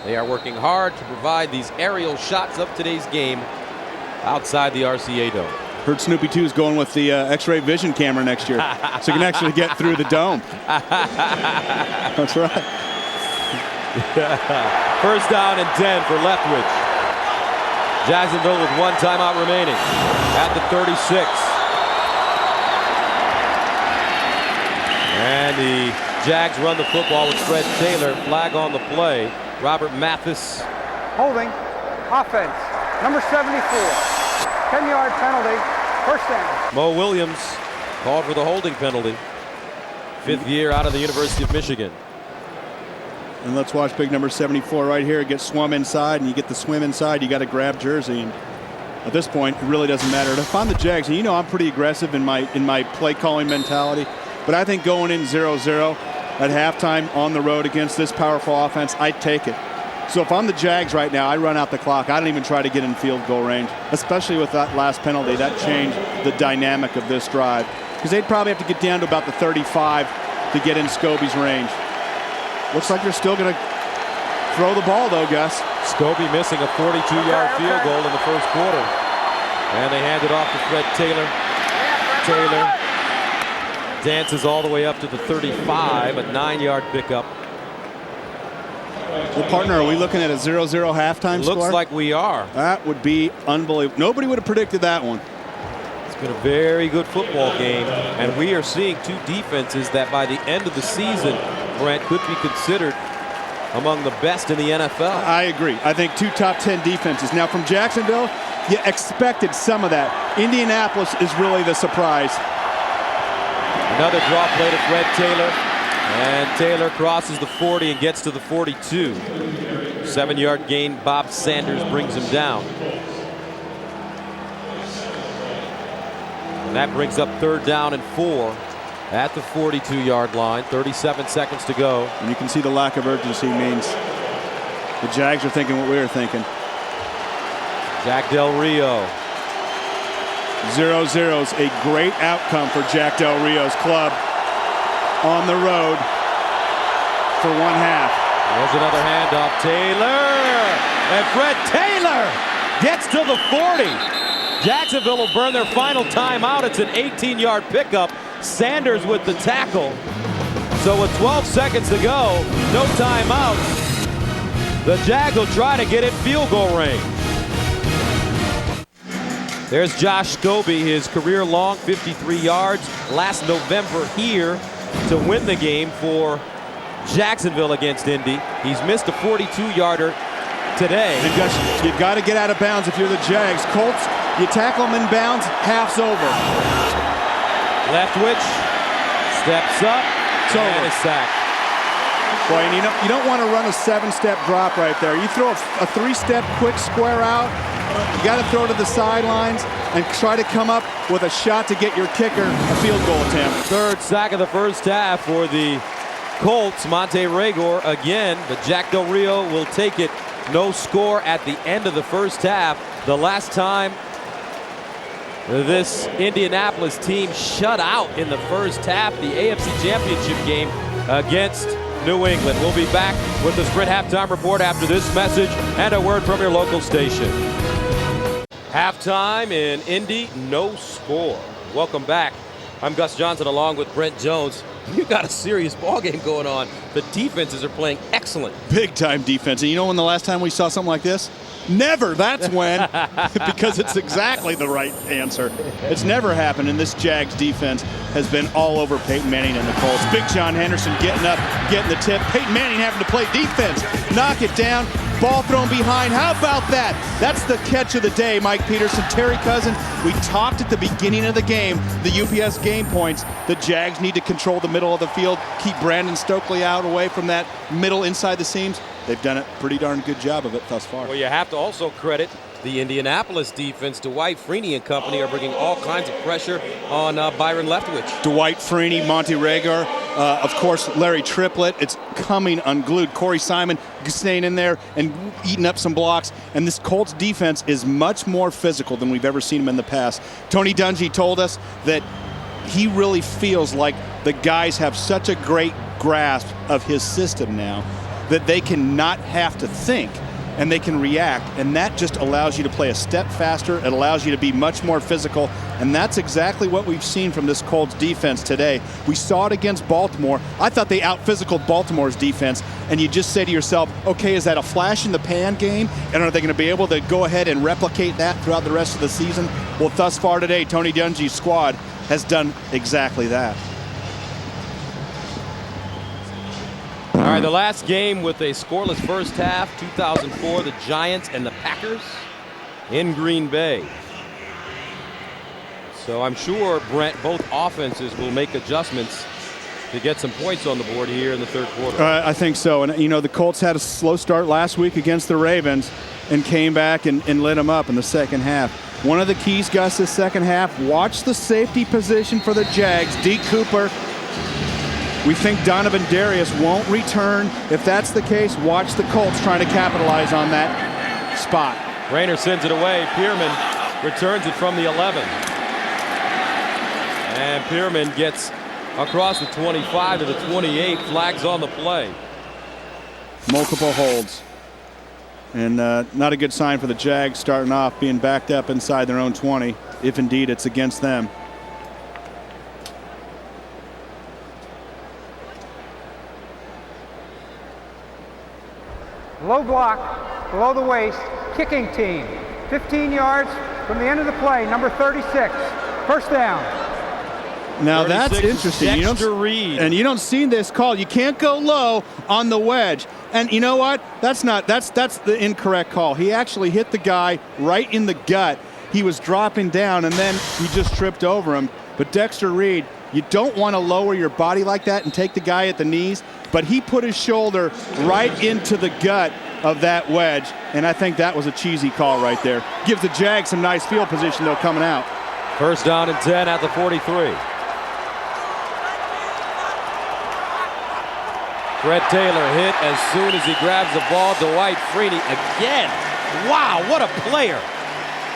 They are working hard to provide these aerial shots of today's game outside the RCA Dome. Heard Snoopy 2 is going with the X-ray vision camera next year, so you can actually get through the dome. That's right. First down and 10 for Leftwich. Jacksonville with 1 timeout remaining at the 36. And the Jags run the football with Fred Taylor. Flag on the play. Robert Mathis. Holding. Offense. Number 74. 10-yard penalty. First down. Mo Williams called for the holding penalty. 5th year out of the University of Michigan. And let's watch big number 74 right here. Get swum inside, and you get the swim inside, you got to grab jersey. And at this point, it really doesn't matter. If I'm the Jags, and you know I'm pretty aggressive in my play calling mentality, but I think going in 0-0 at halftime on the road against this powerful offense, I'd take it. So if I'm the Jags right now, I run out the clock. I don't even try to get in field goal range, especially with that last penalty. That changed the dynamic of this drive, because they'd probably have to get down to about the 35 to get in Scobie's range. Looks like they're still going to throw the ball, though, Gus. Scobie missing a 42-yard field goal in the first quarter. And they hand it off to Fred Taylor. Taylor dances all the way up to the 35, a 9-yard pickup. Well, partner, are we looking at a 0-0 halftime score? Looks like we are. That would be unbelievable. Nobody would have predicted that one. It's been a very good football game, and we are seeing 2 defenses that by the end of the season, Brent, could be considered among the best in the NFL. I agree. I think 2 top 10 defenses. Now from Jacksonville, you expected some of that. Indianapolis is really the surprise. Another draw play to Fred Taylor, and Taylor crosses the 40 and gets to the 42. 7-yard gain. Bob Sanders brings him down. And that brings up 3rd down and 4. At the 42-yard line, 37 seconds to go. And you can see the lack of urgency means the Jags are thinking what we were thinking. Jack Del Rio. 0-0's a great outcome for Jack Del Rio's club on the road for 1 half. There's another handoff. Taylor! And Fred Taylor gets to the 40. Jacksonville will burn their final timeout. It's an 18-yard pickup. Sanders with the tackle. So with 12 seconds to go, no timeout. The Jags will try to get in field goal range. There's Josh Scobie, his career-long 53 yards last November here to win the game for Jacksonville against Indy. He's missed a 42-yarder today. You've got to get out of bounds if you're the Jags. Colts, you tackle them in bounds, half's over. Leftwich steps up and a sack. Boy, and you don't want to run a 7-step drop right there. You throw a 3-step quick square out. You got to throw to the sidelines and try to come up with a shot to get your kicker a field goal attempt. 3rd sack of the first half for the Colts. Monte Reagor again, but Jack Del Rio will take it. No score at the end of the first half. The last time this Indianapolis team shut out in the first half, the AFC Championship game against New England. We'll be back with the Sprint Halftime Report after this message and a word from your local station. Halftime in Indy, no score. Welcome back. I'm Gus Johnson along with Brent Jones. You got a serious ball game going on. The defenses are playing excellent. Big time defense. And you know when the last time we saw something like this? Never. That's when. Because it's exactly the right answer. It's never happened, and this Jags defense has been all over Peyton Manning and the Colts. Big John Henderson getting up, getting the tip. Peyton Manning having to play defense. Knock it down. ball thrown behind. How about that? That's the catch of the day, Mike Peterson. Terry Cousins, we talked at the beginning of the game, the UPS game points. The Jags need to control the middle of the field, keep Brandon Stokely out away from that middle inside the seams. They've done a pretty darn good job of it thus far. Well, you have to also credit the Indianapolis defense. Dwight Freeney and company are bringing all kinds of pressure on Byron Leftwich. Dwight Freeney, Monty Reagor, of course, Larry Triplett. It's coming unglued. Corey Simon staying in there and eating up some blocks. And this Colts defense is much more physical than we've ever seen them in the past. Tony Dungy told us that he really feels like the guys have such a great grasp of his system now that they can not have to think and they can react, and that just allows you to play a step faster. It allows you to be much more physical, and that's exactly what we've seen from this Colts defense today. We saw it against Baltimore. I thought they out-physicaled Baltimore's defense, and you just say to yourself, okay, is that a flash-in-the-pan game, and are they going to be able to go ahead and replicate that throughout the rest of the season? Well, thus far today, Tony Dungy's squad has done exactly that. All right, the last game with a scoreless first half, 2004, the Giants and the Packers in Green Bay. So I'm sure, Brent, both offenses will make adjustments to get some points on the board here in the third quarter. I think so. And, you know, the Colts had a slow start last week against the Ravens and came back and lit them up in the second half. One of the keys, Gus, this second half, watch the safety position for the Jags. D. Cooper. We think Donovan Darius won't return. If that's the case, watch the Colts trying to capitalize on that spot. Rayner sends it away. Pearman returns it from the 11. And Pearman gets across the 25 to the 28. Flags on the play. Multiple holds. And not a good sign for the Jags starting off being backed up inside their own 20, if indeed it's against them. Low block, below the waist, kicking team. 15 yards from the end of the play, number 36. First down. Now that's interesting. You don't see this call. You can't go low on the wedge. And you know what? That's the incorrect call. He actually hit the guy right in the gut. He was dropping down and then he just tripped over him. But Dexter Reed, you don't want to lower your body like that and take the guy at the knees, but he put his shoulder right into the gut of that wedge, and I think that was a cheesy call right there. Gives the Jags some nice field position, though, coming out. First down and 10 at the 43. Fred Taylor hit as soon as he grabs the ball. Dwight Freeney again. Wow, what a player.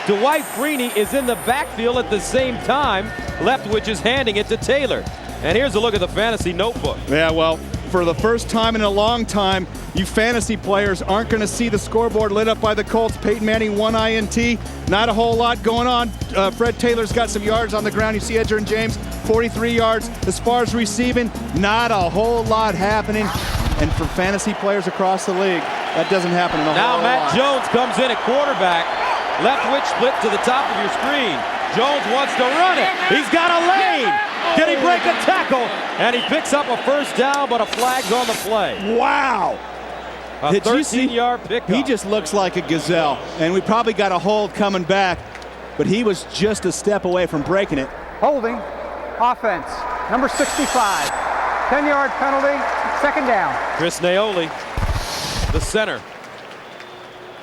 Dwight Freeney is in the backfield at the same time. Leftwich is handing it to Taylor. And here's a look at the fantasy notebook. Yeah, well, for the first time in a long time, you fantasy players aren't going to see the scoreboard lit up by the Colts. Peyton Manning, 1 INT. Not a whole lot going on. Fred Taylor's got some yards on the ground. You see Edgerrin James, 43 yards. As far as receiving, not a whole lot happening. And for fantasy players across the league, that doesn't happen in a whole lot. Now Matt Jones comes in at quarterback. Leftwich split to the top of your screen. Jones wants to run it. He's got a lane. Can he break a tackle? And he picks up a first down, but a flag's on the play. Wow. A 13-yard pickup. He just looks like a gazelle. And we probably got a hold coming back, but he was just a step away from breaking it. Holding, offense, number 65. 10-yard penalty, second down. Chris Naoli, the center.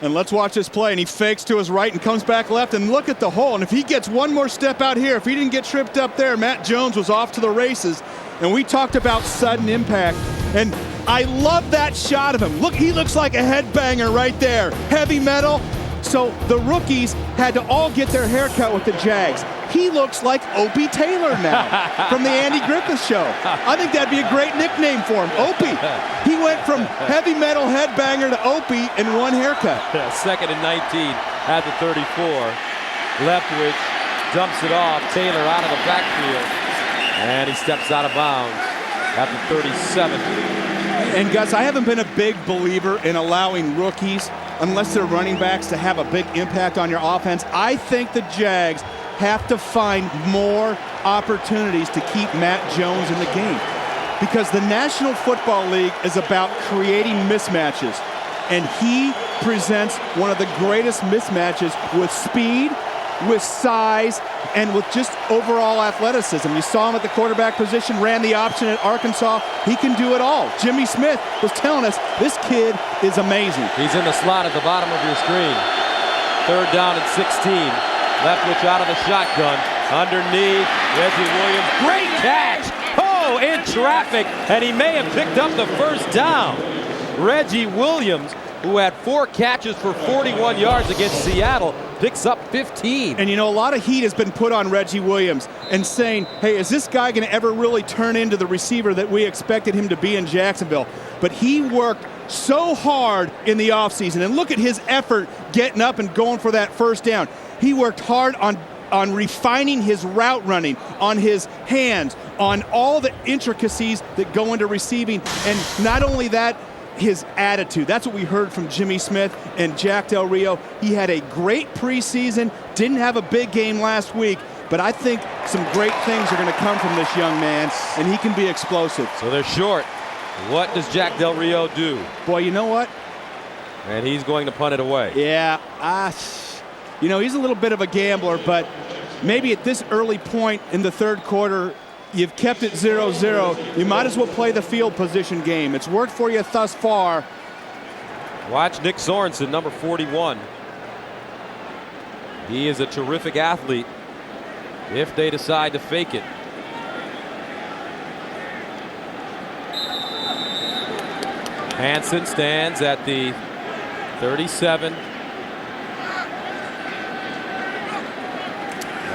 And let's watch this play. And he fakes to his right and comes back left. And look at the hole. And if he gets one more step out here, if he didn't get tripped up there, Matt Jones was off to the races. And we talked about sudden impact. And I love that shot of him. Look, he looks like a headbanger right there. Heavy metal. So the rookies had to all get their hair cut with the Jags. He looks like Opie Taylor now from the Andy Griffith Show. I think that'd be a great nickname for him, Opie. He went from heavy metal headbanger to Opie in one haircut. Second and 19 at the 34. Leftwich dumps it off. Taylor out of the backfield. And he steps out of bounds at the 37. And Gus, I haven't been a big believer in allowing rookies, unless they're running backs, to have a big impact on your offense. I think the Jags have to find more opportunities to keep Matt Jones in the game, because the National Football League is about creating mismatches, and he presents one of the greatest mismatches with speed, with size, and with just overall athleticism. You saw him at the quarterback position, ran the option at Arkansas. He can do it all. Jimmy Smith was telling us this kid is amazing. He's in the slot at the bottom of your screen. 3rd down and 16. Leftwich out of the shotgun. Underneath, Reggie Williams. Great catch! Oh, in traffic, and he may have picked up the 1st down. Reggie Williams, who had 4 catches for 41 yards against Seattle, picks up 15. And you know, a lot of heat has been put on Reggie Williams and saying, hey, is this guy going to ever really turn into the receiver that we expected him to be in Jacksonville? But he worked so hard in the offseason, and look at his effort getting up and going for that 1st down. He worked hard on refining his route running, on his hands, on all the intricacies that go into receiving. And not only that, his attitude. That's what we heard from Jimmy Smith and Jack Del Rio. He had a great preseason, didn't have a big game last week, but I think some great things are going to come from this young man, and he can be explosive. So they're short. What does Jack Del Rio do? Boy, you know what? And he's going to punt it away. Yeah, you know, he's a little bit of a gambler, but maybe at this early point in the 3rd quarter, you've kept it 0-0. You might as well play the field position game. It's worked for you thus far. Watch Nick Sorensen, number 41. He is a terrific athlete if they decide to fake it. Hansen stands at the 37.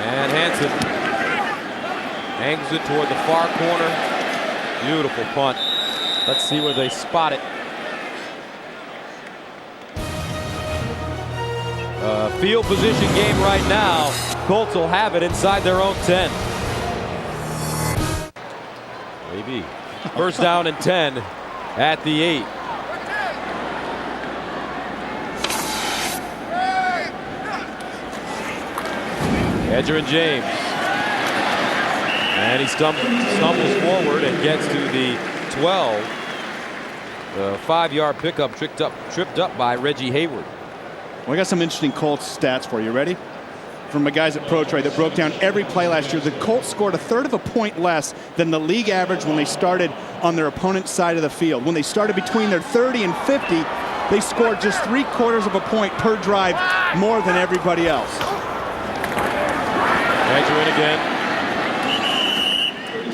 And Hansen angles it toward the far corner. Beautiful punt. Let's see where they spot it. Field position game right now. Colts will have it inside their own 10. Maybe. 1st down and 10 at the 8. Edgerrin James. And he stumbles forward and gets to the 12. The 5-yard pickup tripped up by Reggie Hayward. Well, I got some interesting Colts stats for you. Ready? From my guys at Pro Trade that broke down every play last year. The Colts scored 1/3 of a point less than the league average when they started on their opponent's side of the field. When they started between their 30 and 50, they scored just 3/4 of a point per drive more than everybody else. Edgerrin again.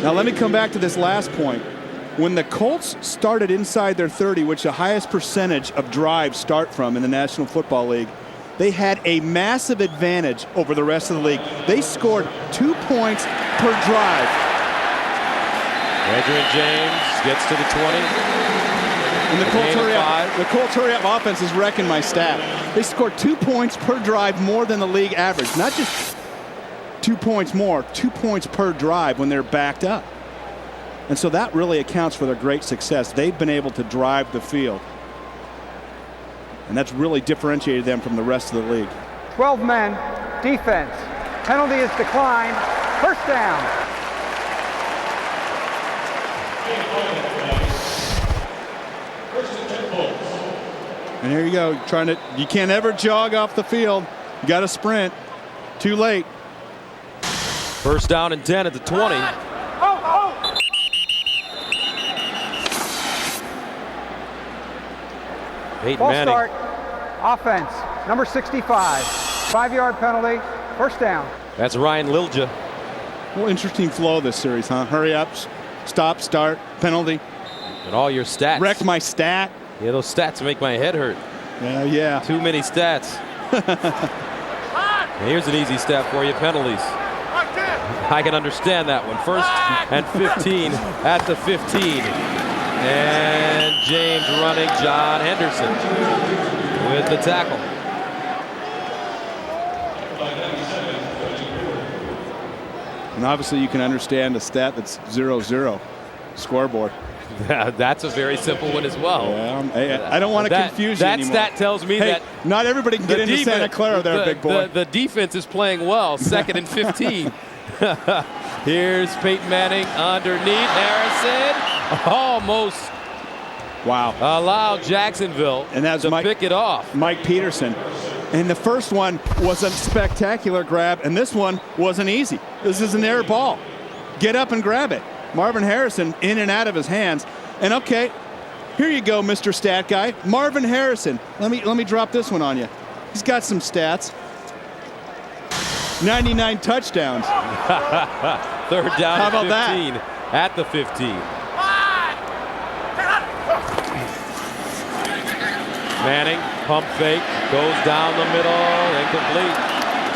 Now let me come back to this last point. When the Colts started inside their 30, which the highest percentage of drives start from in the National Football League, they had a massive advantage over the rest of the league. They scored 2 points per drive. Edgerrin James gets to the 20. And the Colts hurry-up offense is wrecking my stat. They scored 2 points per drive more than the league average. Not just 2 points more, 2 points per drive when they're backed up. And so that really accounts for their great success. They've been able to drive the field. And that's really differentiated them from the rest of the league. 12 men, defense. Penalty is declined. 1st down. And here you go, you can't ever jog off the field. You got to sprint. Too late. 1st down and 10 at the 20. Peyton False Manning. start. Offense. Number 65. 5-yard penalty. 1st down. That's Ryan Lilja. Well, interesting flow this series, huh? Hurry up, stop, start, penalty. And all your stats. Wreck my stat. Yeah, those stats make my head hurt. Yeah. Too many stats. Here's an easy stat for you, penalties. I can understand that one. 1st and 15 at the 15. And James running, John Henderson with the tackle. And obviously you can understand a stat that's 0-0 scoreboard. That's a very simple one as well. Yeah, I don't want to confuse you anymore. That stat tells me that not everybody can get into Santa Clara there, big boy. The defense is playing well. 2nd and 15. Here's Peyton Manning underneath. Harrison almost Wow. Allow Jacksonville And that's to pick it off. Mike Peterson. And the first one was a spectacular grab, and this one wasn't easy. This is an air ball. Get up and grab it. Marvin Harrison in and out of his hands. And okay, here you go, Mr. Stat Guy. Marvin Harrison. Let me drop this one on you. He's got some stats. 99 touchdowns. Third down How at about 15. At the 15. Manning, pump fake, goes down the middle, incomplete.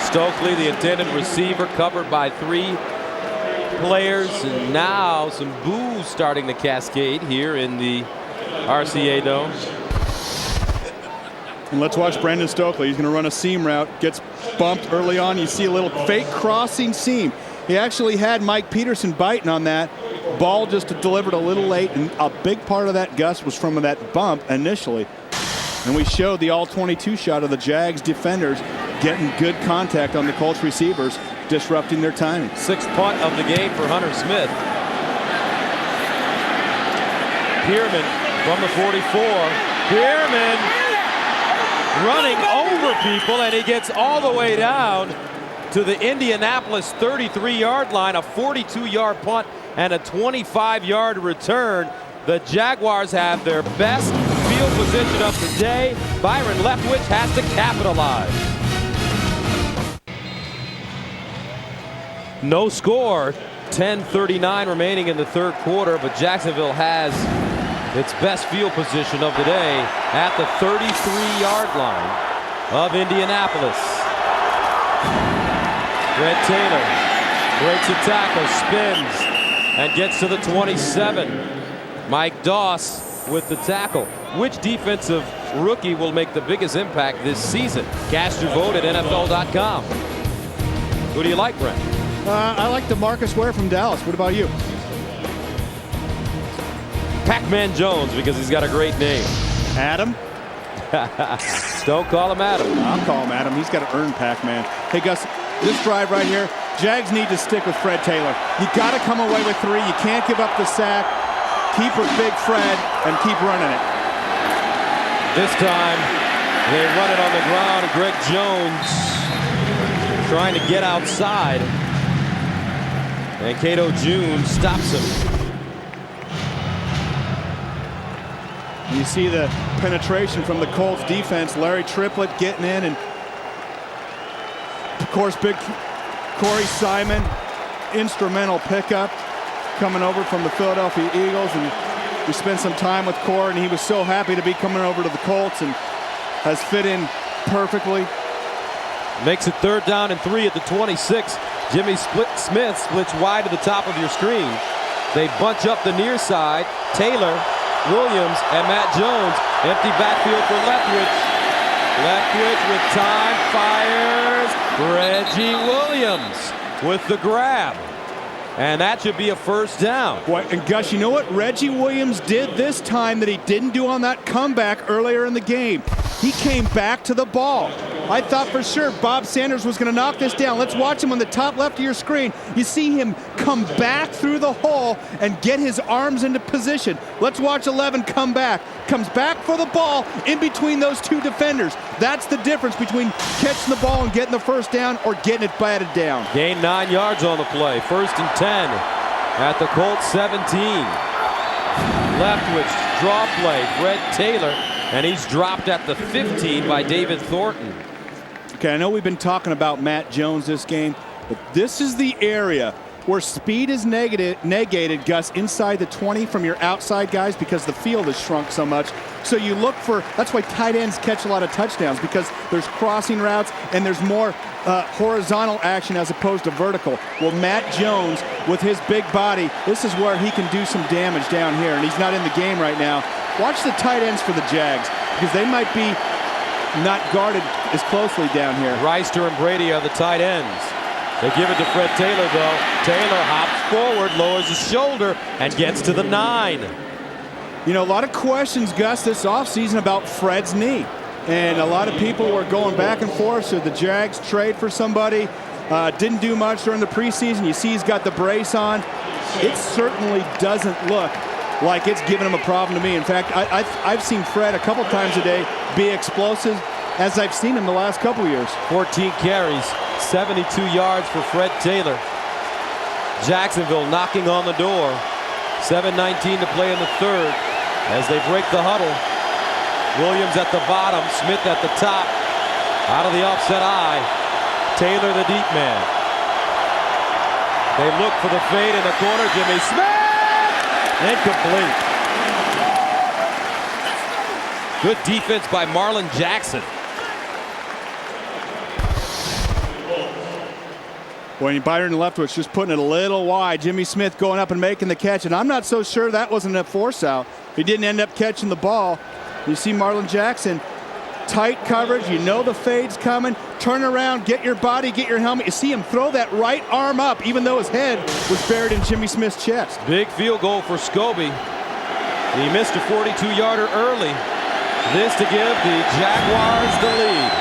Stokely, the intended receiver, covered by 3 players. And now some boos starting to cascade here in the RCA Dome. And let's watch Brandon Stokely. He's going to run a seam route, gets bumped early on. You see a little fake crossing seam. He actually had Mike Peterson biting on that. Ball just delivered a little late, and a big part of that, Gus, was from that bump initially. And we showed the all-22 shot of the Jags defenders getting good contact on the Colts receivers, disrupting their timing. 6th punt of the game for Hunter Smith. Pearman from the 44. Pearman running over people, and he gets all the way down to the Indianapolis 33-yard line. A 42-yard punt and a 25-yard return. The Jaguars have their best field position of the day. Byron Leftwich has to capitalize. No score, 10:39 remaining in the third quarter, but Jacksonville has its best field position of the day at the 33-yard line of Indianapolis. Fred Taylor breaks a tackle, spins, and gets to the 27. Mike Doss with the tackle. Which defensive rookie will make the biggest impact this season? Cast your vote at NFL.com. Who do you like, Brent? I like DeMarcus Ware from Dallas. What about you? Pac-Man Jones, because he's got a great name. Adam? Don't call him Adam. I'll call him Adam. He's got to earn Pac-Man. Hey, Gus, this drive right here, Jags need to stick with Fred Taylor. You got to come away with 3. You can't give up the sack. Keep with Big Fred and keep running it. This time, they run it on the ground. Greg Jones trying to get outside. And Cato June stops him. You see the penetration from the Colts defense. Larry Triplett getting in, and of course, big Corey Simon, instrumental pickup coming over from the Philadelphia Eagles. And we spent some time with Corey, and he was so happy to be coming over to the Colts and has fit in perfectly. Makes it 3rd down and 3 at the 26. Jimmy Smith splits wide to the top of your screen. They bunch up the near side. Taylor, Williams, and Matt Jones. Empty backfield for Leftwich. Leftwich with time, fires. Reggie Williams with the grab. And that should be a 1st down. Boy, and Gus, you know what Reggie Williams did this time that he didn't do on that comeback earlier in the game? He came back to the ball. I thought for sure Bob Sanders was going to knock this down. Let's watch him on the top left of your screen. You see him come back through the hole and get his arms into position. Let's watch 11 come back. Comes back for the ball in between those 2 defenders. That's the difference between catching the ball and getting the 1st down or getting it batted down. Gain 9 yards on the play. 1st and 10 at the Colts 17. Leftwich, draw play, Fred Taylor, and he's dropped at the 15 by David Thornton. Okay, I know we've been talking about Matt Jones this game, but this is the area where speed is negated, Gus, inside the 20 from your outside guys because the field has shrunk so much. So you look for, that's why tight ends catch a lot of touchdowns, because there's crossing routes and there's more horizontal action as opposed to vertical. Well, Matt Jones, with his big body, this is where he can do some damage down here, and he's not in the game right now. Watch the tight ends for the Jags, because they might be not guarded as closely down here. Reister and Brady are the tight ends. They give it to Fred Taylor, though. Taylor hops forward, lowers his shoulder, and gets to the 9. You know, a lot of questions, Gus, this offseason about Fred's knee. And a lot of people were going back and forth. Should the Jags trade for somebody? Didn't do much during the preseason. You see he's got the brace on. It certainly doesn't look like it's giving him a problem to me. In fact, I've seen Fred a couple times a day be explosive as I've seen him the last couple years. 14 carries, 72 yards for Fred Taylor. Jacksonville knocking on the door. 7:19 to play in the third as they break the huddle. Williams at the bottom, Smith at the top. Out of the offset eye. Taylor the deep man. They look for the fade in the corner. Jimmy Smith! Incomplete. Good defense by Marlon Jackson. Boy, Byron Leftwich just putting it a little wide. Jimmy Smith going up and making the catch, and I'm not so sure that wasn't a force out. He didn't end up catching the ball. You see Marlon Jackson, tight coverage. You know the fade's coming. Turn around, get your body, get your helmet. You see him throw that right arm up, even though his head was buried in Jimmy Smith's chest. Big field goal for Scobie. He missed a 42-yarder early. This to give the Jaguars the lead.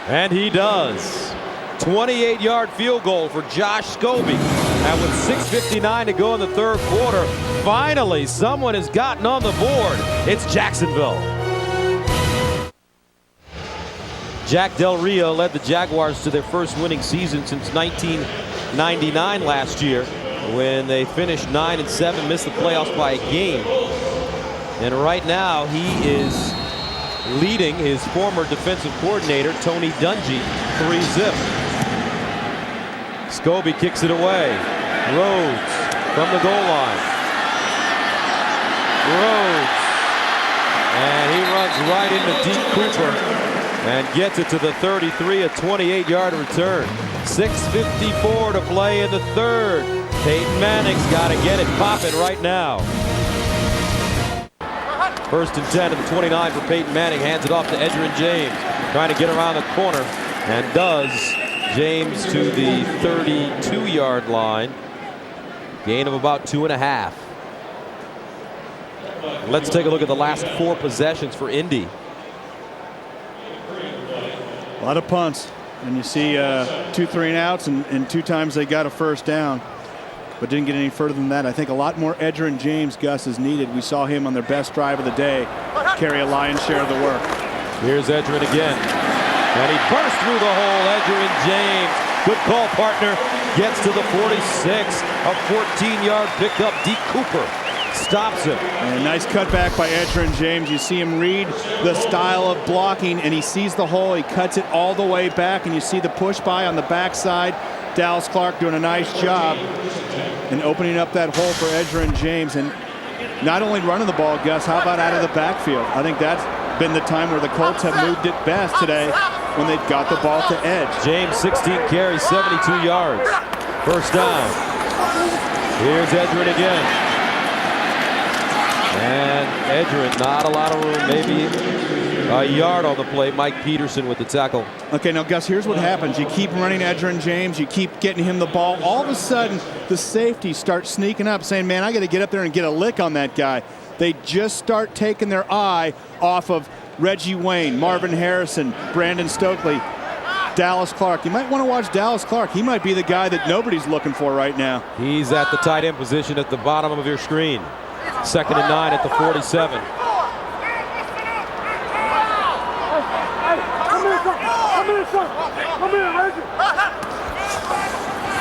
And he does. 28-yard field goal for Josh Scobie. And with 6:59 to go in the third quarter, finally someone has gotten on the board. It's Jacksonville. Jack Del Rio led the Jaguars to their first winning season since 1999 last year, when they finished 9-7, missed the playoffs by a game. And right now he is leading his former defensive coordinator, Tony Dungy, 3-zip. Scobie kicks it away. Rhodes from the goal line. Rhodes. And he runs right into Deke Cooper and gets it to the 33, a 28-yard return. 6:54 to play in the third. Peyton Manning's got to get it popping right now. First and 10 at the 29 for Peyton Manning. Hands it off to Edgerrin James. Trying to get around the corner. And does. James to the 32-yard line. Gain of about 2.5. Let's take a look at the last 4 possessions for Indy. A lot of punts. And you see 2 3-and-outs, and 2 times they got a first down. But didn't get any further than that. I think a lot more Edgerrin James, Gus, is needed. We saw him on their best drive of the day carry a lion's share of the work. Here's Edgerrin again. And he burst through the hole. Edgerrin James. Good call, partner. Gets to the 46. A 14-yard pickup. Deke Cooper stops him. And a nice cutback by Edgerrin James. You see him read the style of blocking, and he sees the hole. He cuts it all the way back, and you see the push by on the backside. Dallas Clark doing a nice job and opening up that hole for Edgerrin James. And not only running the ball, Gus, how about out of the backfield? I think that's been the time where the Colts have moved it best today, when they've got the ball to edge. James, 16 carries, 72 yards. First down. Here's Edgerrin again. And Edgerrin, not a lot of room, maybe a yard on the play. Mike Peterson with the tackle. Okay, now Gus, here's what happens. You keep running Edgerrin James, you keep getting him the ball. All of a sudden, the safeties start sneaking up, saying, man, I got to get up there and get a lick on that guy. They just start taking their eye off of Reggie Wayne, Marvin Harrison, Brandon Stokely, Dallas Clark. You might want to watch Dallas Clark. He might be the guy that nobody's looking for right now. He's at the tight end position at the bottom of your screen. 2nd and 9 at the 47.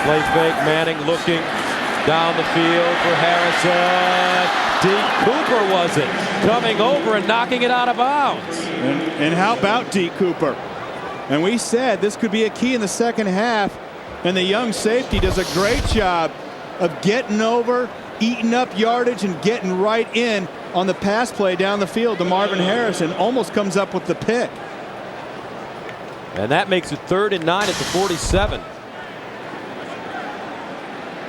Play fake, Manning looking down the field for Harrison. Deke Cooper was it, coming over and knocking it out of bounds. And how about Deke Cooper? And we said this could be a key in the second half, and the young safety does a great job of getting over, eating up yardage, and getting right in on the pass play down the field to Marvin Harrison. Almost comes up with the pick. And that makes it 3rd and 9 at the 47.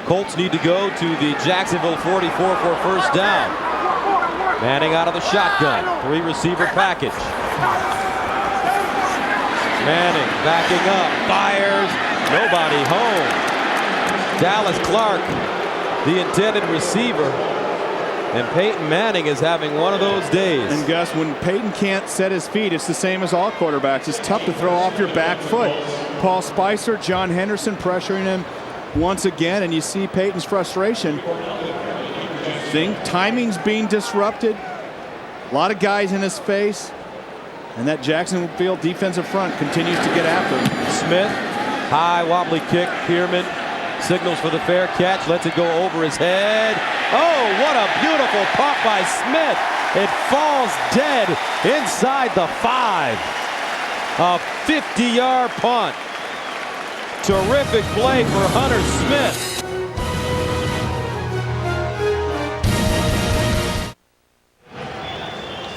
Colts need to go to the Jacksonville 44 for a first down. Manning out of the shotgun. 3-receiver package. Manning backing up. Fires. Nobody home. Dallas Clark, the intended receiver. And Peyton Manning is having one of those days. And Gus, when Peyton can't set his feet, it's the same as all quarterbacks. It's tough to throw off your back foot. Paul Spicer, John Henderson pressuring him. once again, and you see Peyton's frustration. Timing's being disrupted. A lot of guys in his face. And that Jacksonville defensive front continues to get after him. Smith, high wobbly kick. Pierman signals for the fair catch, lets it go over his head. Oh, what a beautiful pump by Smith. It falls dead inside the 5. A 50-yard punt. Terrific play for Hunter Smith.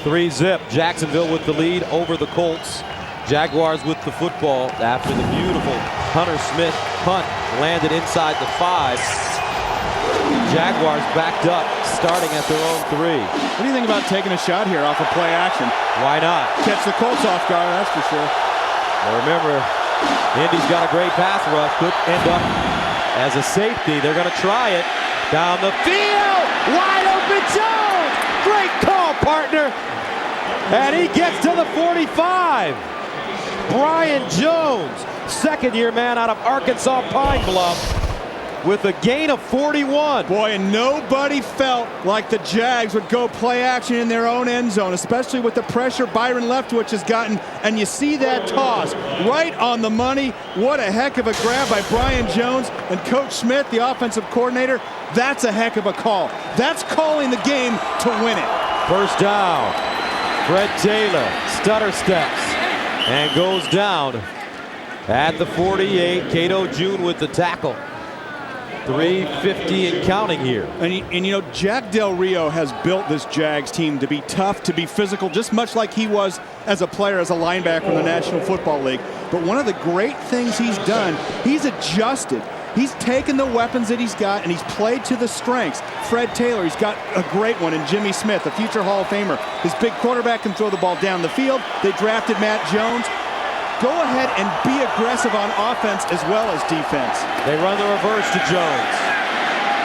Three-zip. Jacksonville with the lead over the Colts. Jaguars with the football after the beautiful Hunter Smith punt landed inside the 5. Jaguars backed up, starting at their own 3. What do you think about taking a shot here off of play action? Why not? Catch the Colts off guard, that's for sure. Well, remember, Indy's got a great pass rush. Could end up as a safety. They're going to try it. Down the field. Wide open Jones. Great call, partner. And he gets to the 45. Brian Jones, second-year man out of Arkansas Pine Bluff, with a gain of 41. Boy, and nobody felt like the Jags would go play action in their own end zone, especially with the pressure Byron Leftwich has gotten. And you see that toss right on the money. What a heck of a grab by Brian Jones. And Coach Smith, the offensive coordinator, that's a heck of a call. That's calling the game to win it. First down. Fred Taylor stutter steps and goes down at the 48. Cato June with the tackle. 3:50 and counting here. And you know, Jack Del Rio has built this Jags team to be tough, to be physical, just much like he was as a player, as a linebacker in the National Football League. But one of the great things he's done, he's adjusted. He's taken the weapons that he's got and he's played to the strengths. Fred Taylor, he's got a great one in Jimmy Smith, a future Hall of Famer. His big quarterback can throw the ball down the field. They drafted Matt Jones. Go ahead and be aggressive on offense as well as defense. They run the reverse to Jones.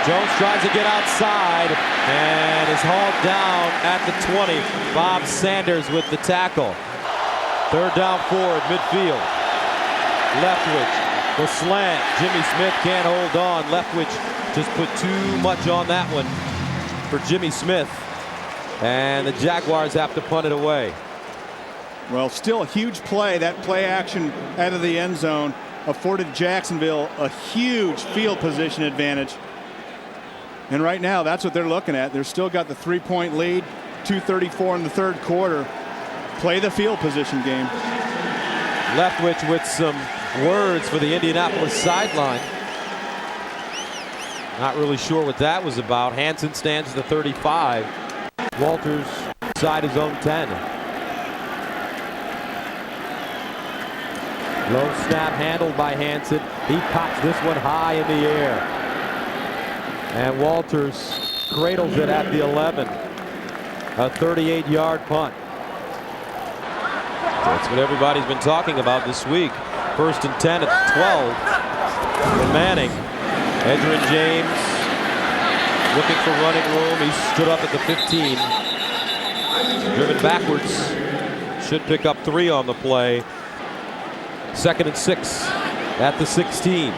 Jones tries to get outside and is hauled down at the 20. Bob Sanders with the tackle. Third down, 4 at midfield. Leftwich, the slant. Jimmy Smith can't hold on. Leftwich just put too much on that one for Jimmy Smith. And the Jaguars have to punt it away. Well, still a huge play. That play action out of the end zone afforded Jacksonville a huge field position advantage. And right now, that's what they're looking at. They've still got the 3-point lead, 2:34 in the third quarter. Play the field position game. Leftwich with some words for the Indianapolis sideline. Not really sure what that was about. Hansen stands at the 35. Walters inside his own 10. Low snap handled by Hansen. He pops this one high in the air. And Walters cradles it at the 11. A 38-yard punt. That's what everybody's been talking about this week. First and 10 at the 12. For Manning. Edgerrin James looking for running room. He stood up at the 15. Driven backwards. Should pick up 3 on the play. Second and 6 at the 16.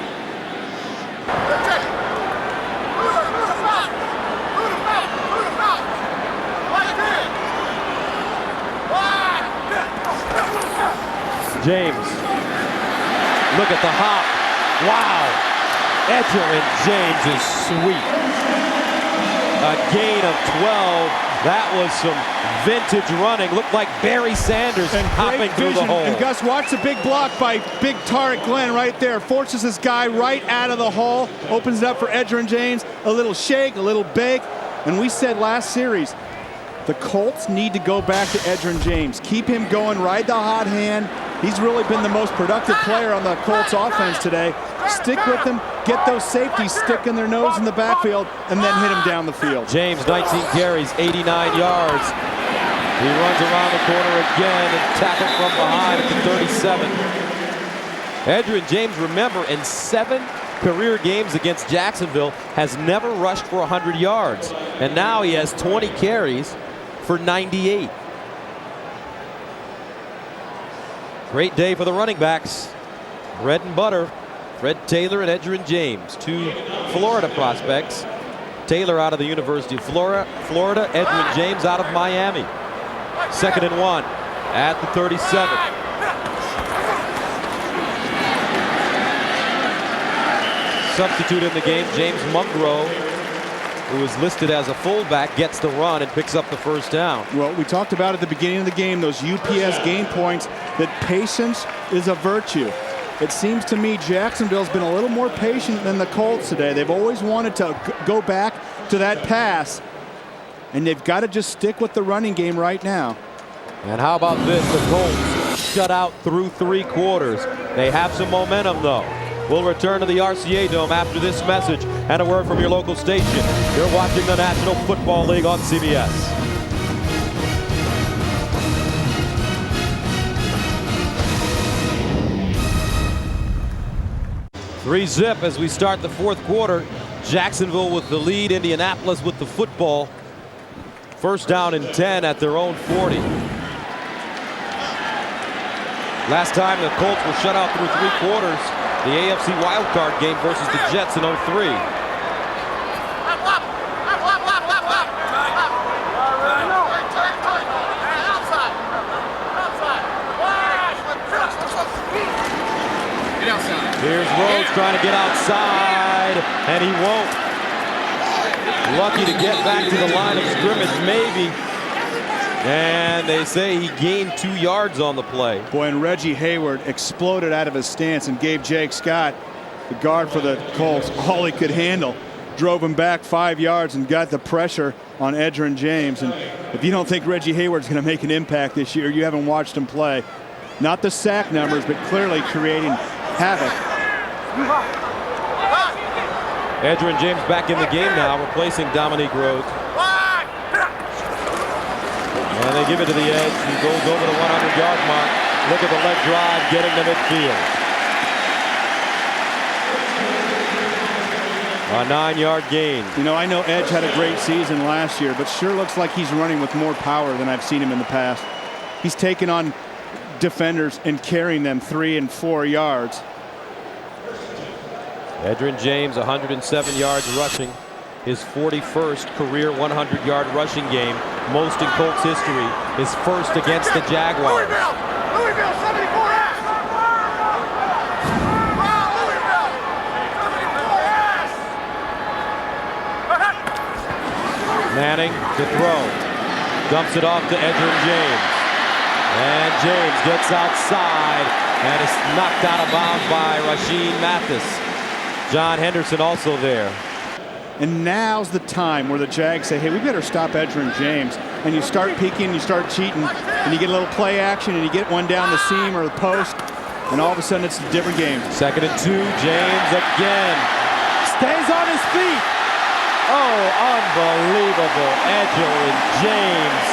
James. Look at the hop. Wow. Edgerrin James is sweet. A gain of 12. That was some vintage running. Looked like Barry Sanders and hopping through the hole. And Gus, watch the big block by big Tarek Glenn right there. Forces this guy right out of the hole. Opens it up for Edgerrin James. A little shake, a little bake. And we said last series, the Colts need to go back to Edgerrin James. Keep him going, ride the hot hand. He's really been the most productive player on the Colts offense today. Stick with him, get those safeties sticking their nose in the backfield, and then hit him down the field. James, 19 carries, 89 yards. He runs around the corner again and tackled from behind at the 37. Edgerrin James, remember, in 7 career games against Jacksonville, has never rushed for 100 yards. And now he has 20 carries for 98. Great day for the running backs. Bread and butter Fred Taylor and Edgerrin James, two Florida prospects. Taylor out of the University of Florida, Edgerrin James out of Miami. 2nd and 1 at the 37. Substitute in the game, James Mungro, who is listed as a fullback, gets the run and picks up the first down. Well, we talked about at the beginning of the game, those UPS game points, that patience is a virtue. It seems to me Jacksonville's been a little more patient than the Colts today. They've always wanted to go back to that pass, and they've got to just stick with the running game right now. And how about this? The Colts shut out through 3 quarters. They have some momentum, though. We'll return to the RCA Dome after this message and a word from your local station. You're watching the National Football League on CBS. 3-zip as we start the 4th quarter. Jacksonville with the lead, Indianapolis with the football. First down and 10 at their own 40. Last time the Colts were shut out through 3 quarters, the AFC wildcard game versus the Jets in 03. Here's Rhodes trying to get outside, and he won't. Lucky to get back to the line of scrimmage, maybe. And they say he gained 2 yards on the play. Boy, and Reggie Hayward exploded out of his stance and gave Jake Scott, the guard for the Colts, all he could handle. Drove him back 5 yards and got the pressure on Edgerrin James. And if you don't think Reggie Hayward's going to make an impact this year, you haven't watched him play. Not the sack numbers, but clearly creating havoc. Edgerrin James back in the game now, replacing Dominique Rhodes. And they give it to the edge. He goes over the 100-yard mark. Look at the leg drive, getting to midfield. A 9-yard gain. You know, I know Edge had a great season last year, but sure looks like he's running with more power than I've seen him in the past. He's taken on defenders and carrying them 3 and 4 yards. Edgerrin James, 107 yards rushing. His 41st career 100-yard rushing game. Most in Colts history. His first against the Jaguars. Louisville 74S! Manning to throw. Dumps it off to Edgerrin James. And James gets outside and is knocked out of bounds by Rasheed Mathis. John Henderson also there. And now's the time where the Jags say, hey, we better stop Edgerrin James. And you start peeking, you start cheating, and you get a little play action, and you get one down the seam or the post, and all of a sudden it's a different game. 2nd and 2, James again. Stays on his feet. Oh, unbelievable. Edgerrin James.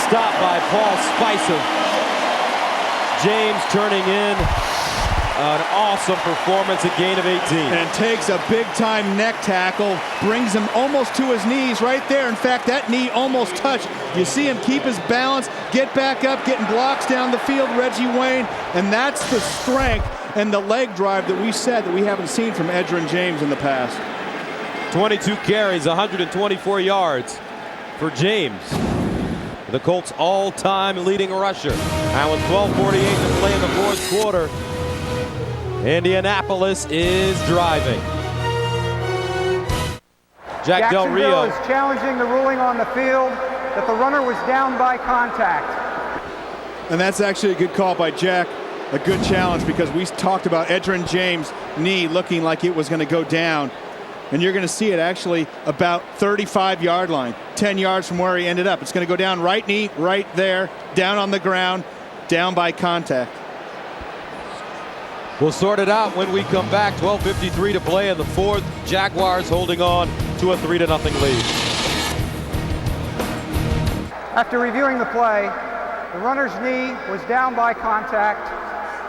Stopped by Paul Spicer. James turning in an awesome performance, a gain of 18. And takes a big-time neck tackle, brings him almost to his knees right there. In fact, that knee almost touched. You see him keep his balance, get back up, getting blocks down the field, Reggie Wayne, and that's the strength and the leg drive that we said that we haven't seen from Edgerrin James in the past. 22 carries, 124 yards for James, the Colts' all-time leading rusher. And with 12:48 to play in the 4th quarter, Indianapolis is driving. Jack Del Rio is challenging the ruling on the field that the runner was down by contact. And that's actually a good call by Jack. A good challenge, because we talked about Edgerrin James' knee looking like it was going to go down. And you're going to see it actually about 35-yard line, 10 yards from where he ended up. It's going to go down right knee, right there, down on the ground, down by contact. We'll sort it out when we come back. 12:53 to play in the 4th. Jaguars holding on to a 3-0 lead. After reviewing the play, the runner's knee was down by contact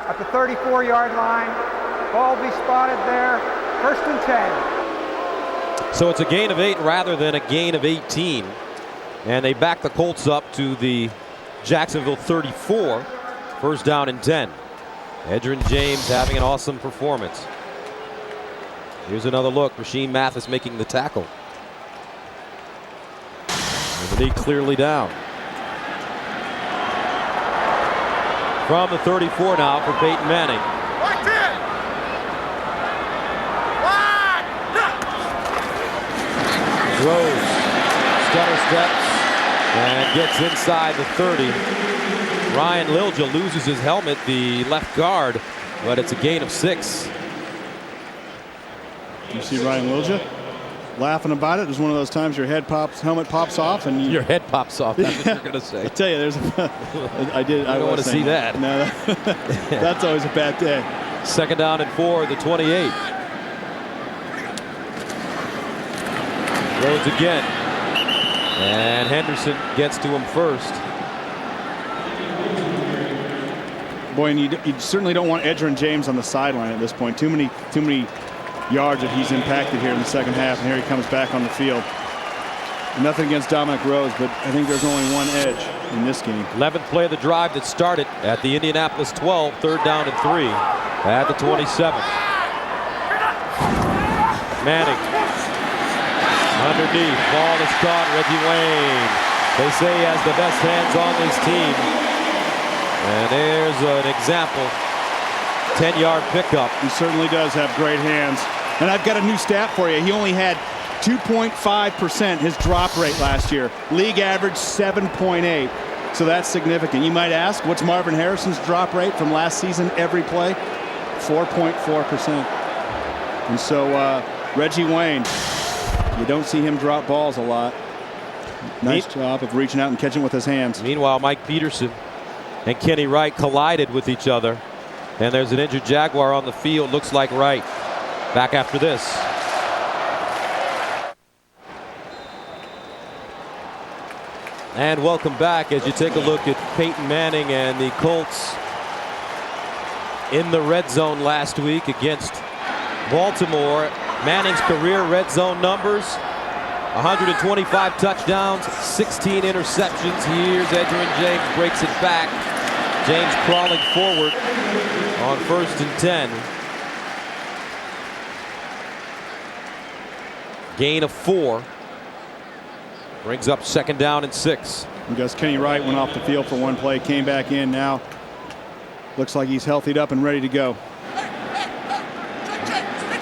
at the 34-yard line. Ball be spotted there. 1st and 10. So it's a gain of 8 rather than a gain of 18. And they back the Colts up to the Jacksonville 34. 1st down and 10. Edgerrin James having an awesome performance. Here's another look. Rasheem Mathis making the tackle. And the knee clearly down. From the 34 now for Peyton Manning. Rose stutter steps and gets inside the 30. Ryan Lilja loses his helmet, the left guard, but it's a gain of 6. You see Ryan Lilja laughing about it. It was one of those times your helmet pops off, and your head pops off. That's what you're gonna say. I tell you, there's. I don't want to see that. No, that's always a bad day. 2nd down and 4, the 28. Rhodes again, and Henderson gets to him first. Boy, and you certainly don't want Edgerrin James on the sideline at this point. Too many yards that he's impacted here in the second half, and here he comes back on the field. Nothing against Dominic Rose, but I think there's only one edge in this game. 11th play of the drive that started at the Indianapolis 12, 3rd down and 3 at the 27. Manning underneath, ball is caught. Reggie Wayne. They say he has the best hands on this team. And there's an example. 10-yard pickup. He certainly does have great hands. And I've got a new stat for you. He only had 2.5% his drop rate last year. League average 7.8. So that's significant. You might ask, what's Marvin Harrison's drop rate from last season every play? 4.4%. And so Reggie Wayne, you don't see him drop balls a lot. Nice job of reaching out and catching with his hands. Meanwhile, Mike Peterson and Kenny Wright collided with each other. And there's an injured Jaguar on the field. Looks like Wright. Back after this. And welcome back as you take a look at Peyton Manning and the Colts in the red zone last week against Baltimore. Manning's career red zone numbers: 125 touchdowns, 16 interceptions. Here's Edgerrin James, breaks it back. James crawling forward on 1st and 10. Gain of 4. Brings up 2nd down and 6. Because Kenny Wright went off the field for one play, came back in now. Looks like he's healthied up and ready to go.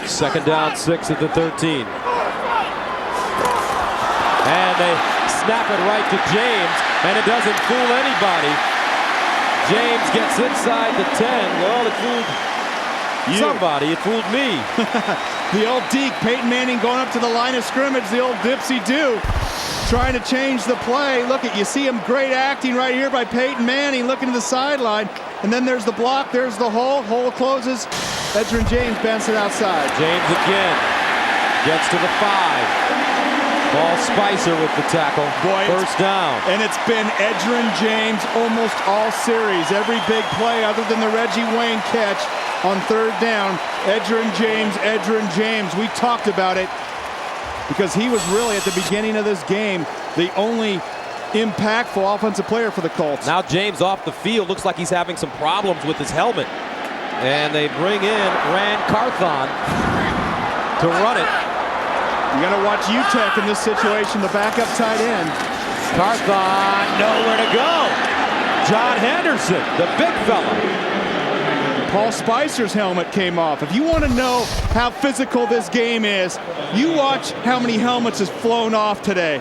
2nd down, 6 at the 13. And they snap it right to James, and it doesn't fool anybody. James gets inside the 10. Well, it fooled somebody. It fooled me. The old deke, Peyton Manning, going up to the line of scrimmage. The old dipsy-do, trying to change the play. Look at, you see him, great acting right here by Peyton Manning, looking to the sideline. And then there's the block, there's the hole. Hole closes. Edgerrin James bends it outside. James again gets to the 5. Paul Spicer with the tackle. Boy, 1st down. And it's been Edgerrin James almost all series. Every big play other than the Reggie Wayne catch on 3rd down. Edgerrin James. We talked about it because he was really at the beginning of this game the only impactful offensive player for the Colts. Now James off the field. Looks like he's having some problems with his helmet. And they bring in Rand Carthon to run it. You got to watch UTEC in this situation, the backup tight end. Carthon, nowhere to go. John Henderson, the big fella. Paul Spicer's helmet came off. If you want to know how physical this game is, you watch how many helmets has flown off today.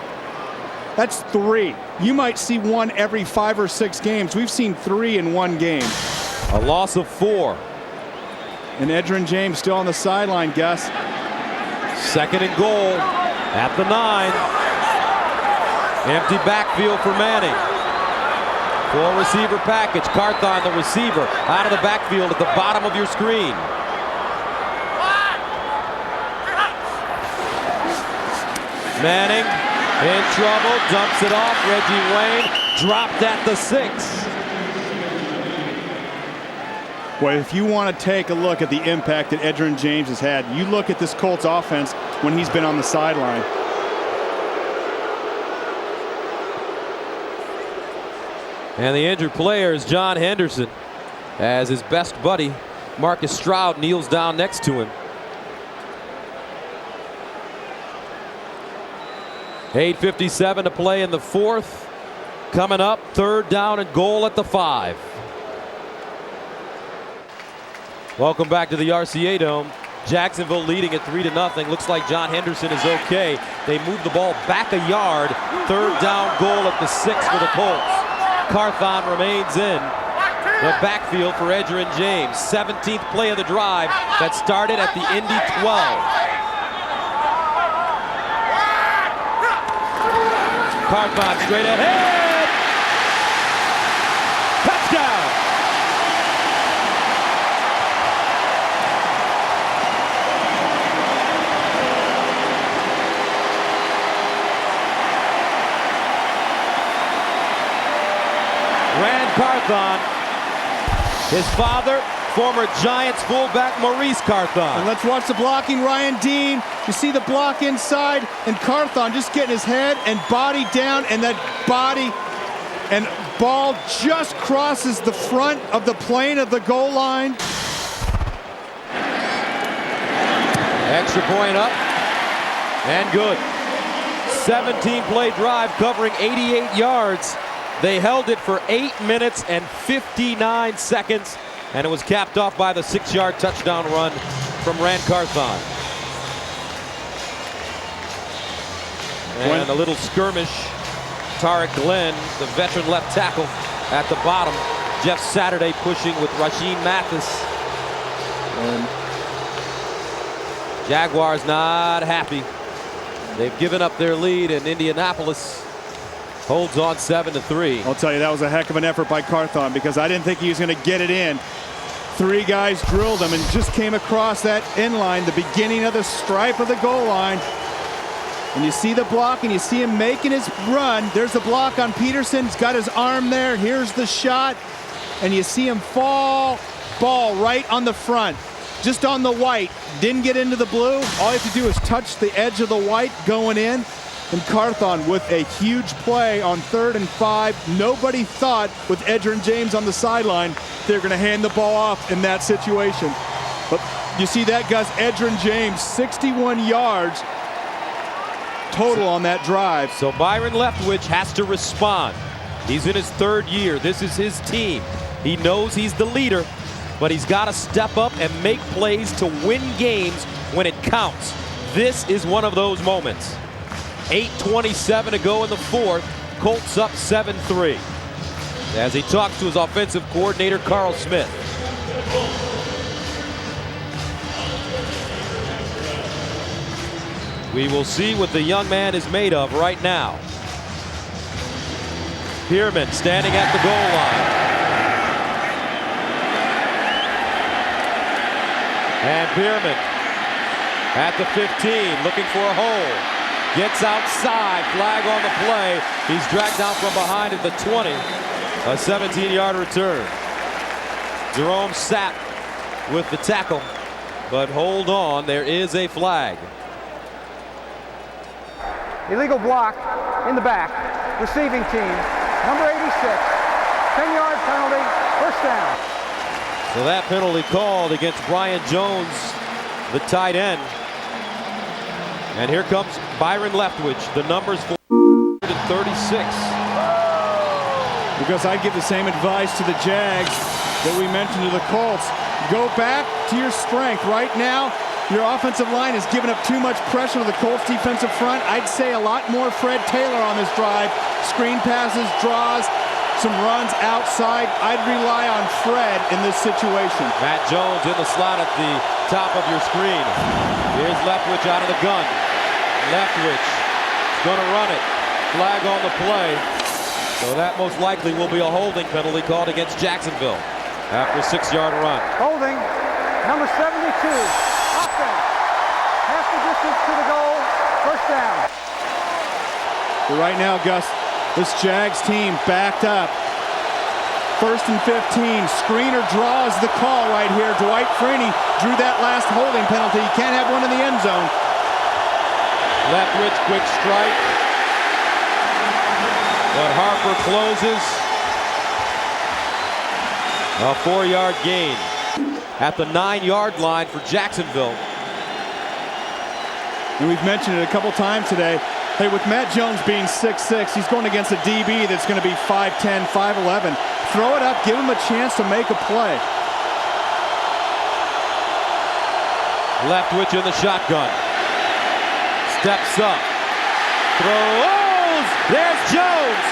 That's 3. You might see one every 5 or 6 games. We've seen 3 in one game. A loss of 4. And Edgerrin James still on the sideline, Gus. 2nd and goal at the 9. Empty backfield for Manning. 4-receiver package. Carthon, the receiver, out of the backfield at the bottom of your screen. Manning in trouble, dumps it off. Reggie Wayne dropped at the 6. Boy, if you want to take a look at the impact that Edgerrin James has had, you look at this Colts offense when he's been on the sideline. And the injured player is John Henderson, as his best buddy, Marcus Stroud, kneels down next to him. 8:57 to play in the fourth. Coming up, 3rd down and goal at the 5. Welcome back to the RCA Dome. Jacksonville leading at 3-0. Looks like John Henderson is okay. They move the ball back a yard. 3rd down goal at the 6 for the Colts. Carthon remains in the backfield for Edgerrin James. 17th play of the drive that started at the Indy 12. Carthon straight ahead. Touchdown. Rand Carthon, his father, former Giants fullback Maurice Carthon. And let's watch the blocking, Ryan Dean. You see the block inside, and Carthon just getting his head and body down, and that body and ball just crosses the front of the plane of the goal line. Extra point up and good. 17-play drive covering 88 yards. They held it for 8 minutes and 59 seconds, and it was capped off by the 6-yard touchdown run from Rand Carthon. And a little skirmish. Tarek Glenn, the veteran left tackle, at the bottom. Jeff Saturday pushing with Rasheem Mathis. And Jaguars not happy. They've given up their lead, and Indianapolis holds on 7-3. I'll tell you, that was a heck of an effort by Carthon, because I didn't think he was going to get it in. 3 guys drilled him and just came across that end line, the beginning of the stripe of the goal line. And you see the block, and you see him making his run. There's the block on Peterson. He's got his arm there. Here's the shot. And you see him fall. Ball right on the front. Just on the white. Didn't get into the blue. All you have to do is touch the edge of the white going in. And Carthon with a huge play on 3rd and 5. Nobody thought, with Edgerrin James on the sideline, they're going to hand the ball off in that situation. But you see that, Gus, Edgerrin James, 61 yards total on that drive. So Byron Leftwich has to respond. He's in his 3rd year. This is his team. He knows he's the leader, but he's got to step up and make plays to win games when it counts. This is one of those moments. 8:27 to go in the fourth. Colts up 7-3. As he talks to his offensive coordinator, Carl Smith. We will see what the young man is made of right now. Pierman standing at the goal line. And Pierman at the 15, looking for a hole. Gets outside, flag on the play. He's dragged down from behind at the 20. A 17-yard return. Jerome Sapp with the tackle, but hold on, there is a flag. Illegal block in the back. Receiving team, number 86. 10-yard penalty, 1st down. So that penalty called against Brian Jones, the tight end. And here comes Byron Leftwich. The numbers for 36. Because I'd give the same advice to the Jags that we mentioned to the Colts. Go back to your strength. Right now, your offensive line has given up too much pressure to the Colts defensive front. I'd say a lot more Fred Taylor on this drive. Screen passes, draws, some runs outside. I'd rely on Fred in this situation. Matt Jones in the slot at the top of your screen. Here's Leftwich out of the gun. Leftwich going to run it. Flag on the play. So that most likely will be a holding penalty called against Jacksonville after a 6-yard run. Holding, number 72. Offense. Half the distance to the goal. 1st down. But right now, Gus, this Jags team backed up. 1st and 15. Screener draws the call right here. Dwight Freeney drew that last holding penalty. You can't have one in the end zone. Leftwich, quick strike. But Harper closes. A 4-yard gain at the 9-yard line for Jacksonville. And we've mentioned it a couple times today. Hey, with Matt Jones being 6'6", he's going against a DB that's going to be 5'10", 5'11". Throw it up, give him a chance to make a play. Leftwich in the shotgun. Steps up. Throws. There's Jones.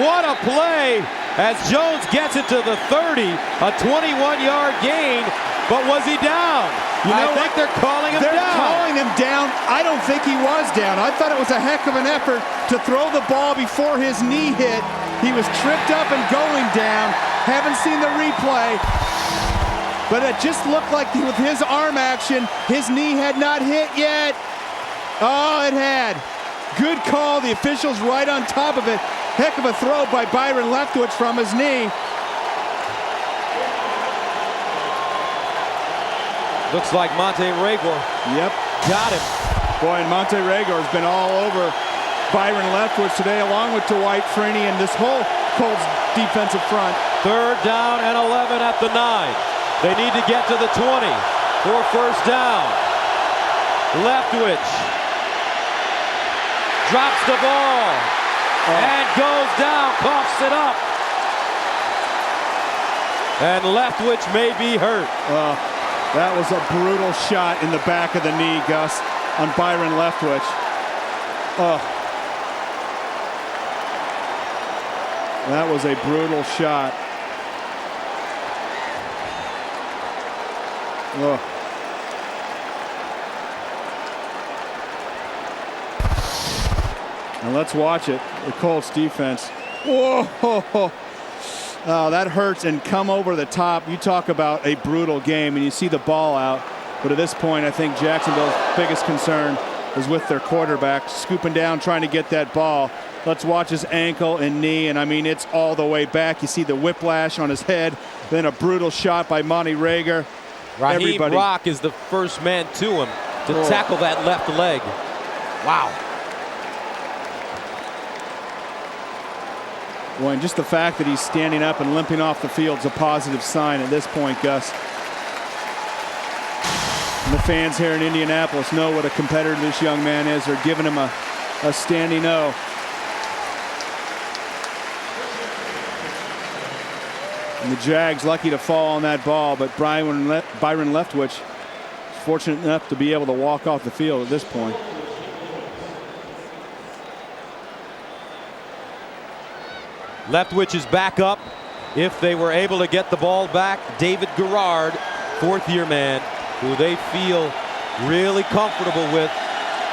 What a play as Jones gets it to the 30. A 21-yard gain. But was he down? I think they're calling him down. They're calling him down. I don't think he was down. I thought it was a heck of an effort to throw the ball before his knee hit. He was tripped up and going down. Haven't seen the replay. But it just looked like with his arm action, his knee had not hit yet. Oh, it had. Good call. The official's right on top of it. Heck of a throw by Byron Leftwich from his knee. Looks like Monte Reagor. Yep. Got him. Boy, and Monte Reagor has been all over Byron Leftwich today, along with Dwight Freeney and this whole Colts defensive front. 3rd down and 11 at the 9. They need to get to the 20 for 1st down. Leftwich drops the ball and goes down, coughs it up. And Leftwich may be hurt. That was a brutal shot in the back of the knee, Gus, on Byron Leftwich. That was a brutal shot. Now let's watch it. The Colts defense. Whoa! Oh, that hurts and come over the top. You talk about a brutal game, and you see the ball out. But at this point, I think Jacksonville's biggest concern is with their quarterback, scooping down, trying to get that ball. Let's watch his ankle and knee, and I mean, it's all the way back. You see the whiplash on his head, then a brutal shot by Monte Reagor. Raheem Rock is the first man to him to tackle that left leg. Wow. Well, and just the fact that he's standing up and limping off the field is a positive sign at this point, Gus. And the fans here in Indianapolis know what a competitor this young man is. They're giving him a standing O. And the Jags lucky to fall on that ball, but Byron Leftwich is fortunate enough to be able to walk off the field at this point. Leftwich is back up. If they were able to get the ball back, David Garrard, 4th-year man, who they feel really comfortable with.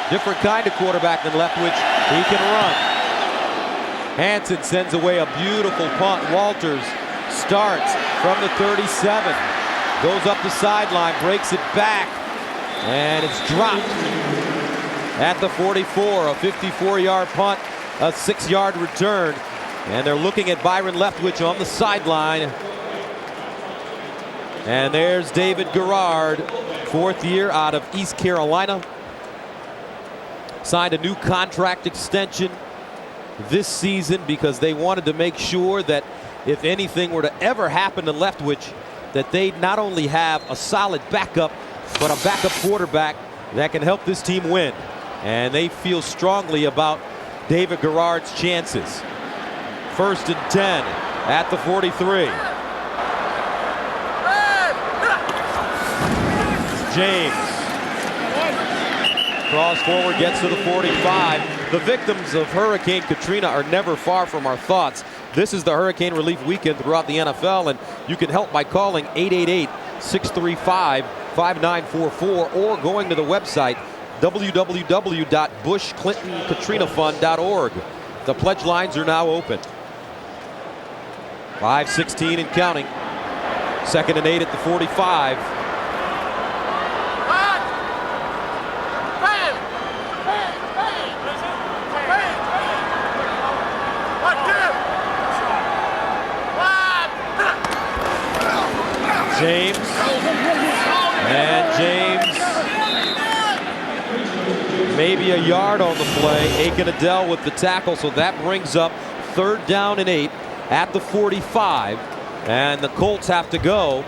Different kind of quarterback than Leftwich. He can run. Hansen sends away a beautiful punt. Walters starts from the 37. Goes up the sideline, breaks it back, and it's dropped at the 44. A 54-yard punt, a 6-yard return. And they're looking at Byron Leftwich on the sideline. And there's David Garrard, 4th year out of East Carolina. Signed a new contract extension this season because they wanted to make sure that if anything were to ever happen to Leftwich, that they not only have a solid backup, but a backup quarterback that can help this team win. And they feel strongly about David Garrard's chances. 1st and 10 at the 43. James. Cross forward, gets to the 45. The victims of Hurricane Katrina are never far from our thoughts. This is the Hurricane Relief Weekend throughout the NFL, and you can help by calling 888-635-5944 or going to the website www.bushclintonkatrinaFund.org. The pledge lines are now open. 5:16 and counting. 2nd and 8 at the 45. James. And James. Maybe a yard on the play. Aiken-Adell with the tackle, so that brings up 3rd down and 8 at the 45. And the Colts have to go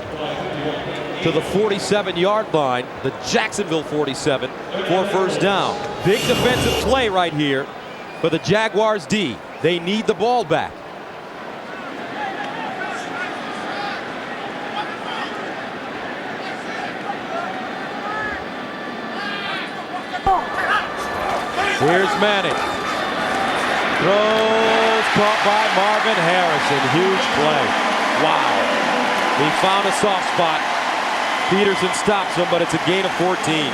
to the 47-yard line, the Jacksonville 47, for 1st down. Big defensive play right here for the Jaguars D. They need the ball back. Here's Manning. Throws caught by Marvin Harrison. Huge play. Wow. He found a soft spot. Peterson stops him, but it's a gain of 14.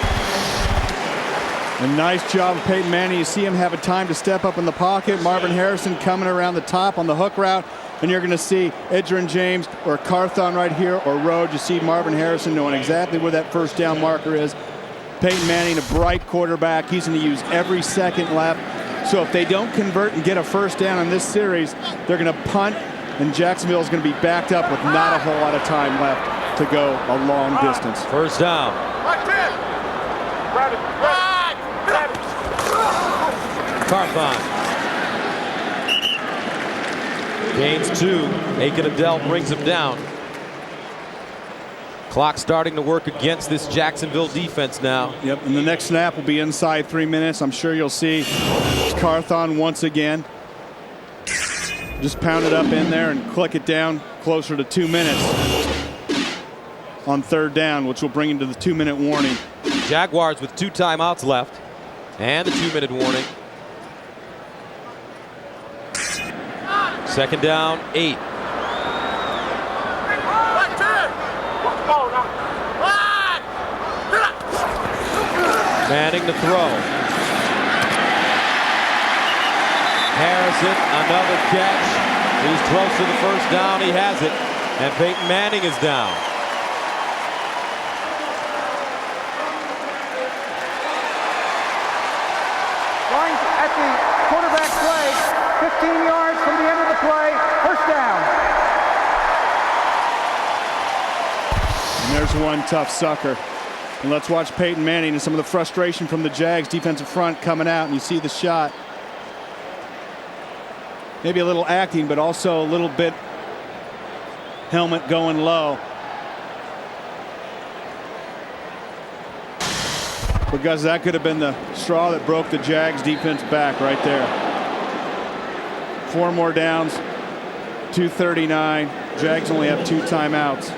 A nice job of Peyton Manning. You see him have a time to step up in the pocket. Marvin Harrison coming around the top on the hook route. And you're going to see Edgerrin James or Carthon right here or Rhodes. You see Marvin Harrison knowing exactly where that first down marker is. Peyton Manning, a bright quarterback. He's going to use every second left. So if they don't convert and get a first down in this series, they're going to punt, and Jacksonville is going to be backed up with not a whole lot of time left to go a long distance. First down. Carthon. Gains 2. Aiken Adele brings him down. Clock starting to work against this Jacksonville defense now. Yep, and the next snap will be inside 3 minutes. I'm sure you'll see Carthon once again. Just pound it up in there and click it down closer to 2 minutes on third down, which will bring him to the 2-minute warning. Jaguars with 2 timeouts left and the 2-minute warning. Second down, 8. Manning to throw. Harrison, another catch. He's close to the first down. He has it. And Peyton Manning is down. Going at the quarterback play, 15 yards from the end of the play, first down. And there's one tough sucker. And let's watch Peyton Manning and some of the frustration from the Jags defensive front coming out. And you see the shot. Maybe a little acting, but also a little bit helmet going low. Because that could have been the straw that broke the Jags defense back right there. 4 more downs, 2:39. Jags only have 2 timeouts.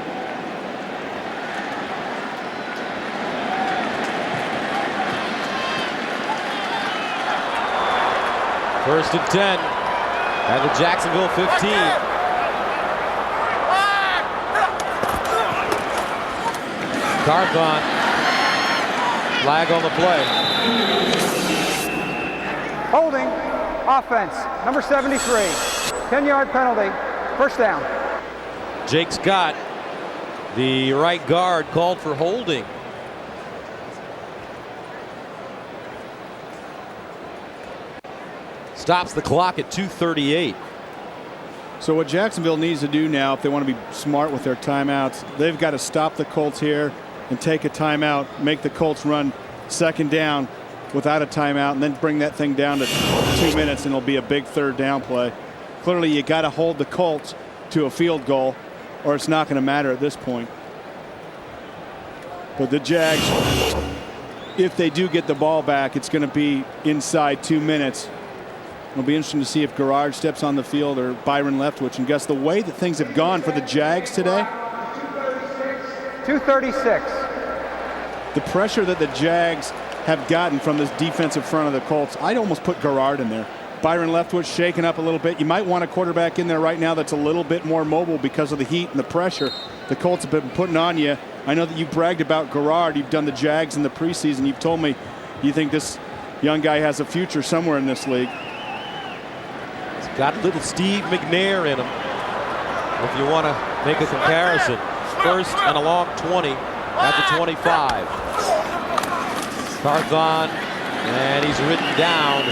First and 10 at the Jacksonville 15. Carthon. Flag on the play. Holding, offense, number 73. 10-yard penalty, first down. Jake Scott, the right guard, called for holding. Stops the clock at 2:38. So what Jacksonville needs to do now, if they want to be smart with their timeouts, they've got to stop the Colts here and take a timeout, make the Colts run second down without a timeout, and then bring that thing down to 2 minutes, and it'll be a big third down play. Clearly, you got to hold the Colts to a field goal, or it's not going to matter at this point. But the Jags, if they do get the ball back, it's going to be inside 2 minutes. It'll be interesting to see if Garrard steps on the field or Byron Leftwich. And guess the way that things have gone for the Jags today. 2:36. The pressure that the Jags have gotten from this defensive front of the Colts, I'd almost put Garrard in there. Byron Leftwich shaking up a little bit. You might want a quarterback in there right now that's a little bit more mobile because of the heat and the pressure the Colts have been putting on you. I know that you bragged about Garrard. You've done the Jags in the preseason. You've told me you think this young guy has a future somewhere in this league. Got a little Steve McNair in him, if you want to make a comparison. First and a long 20 at the 25. Carthon, and he's ridden down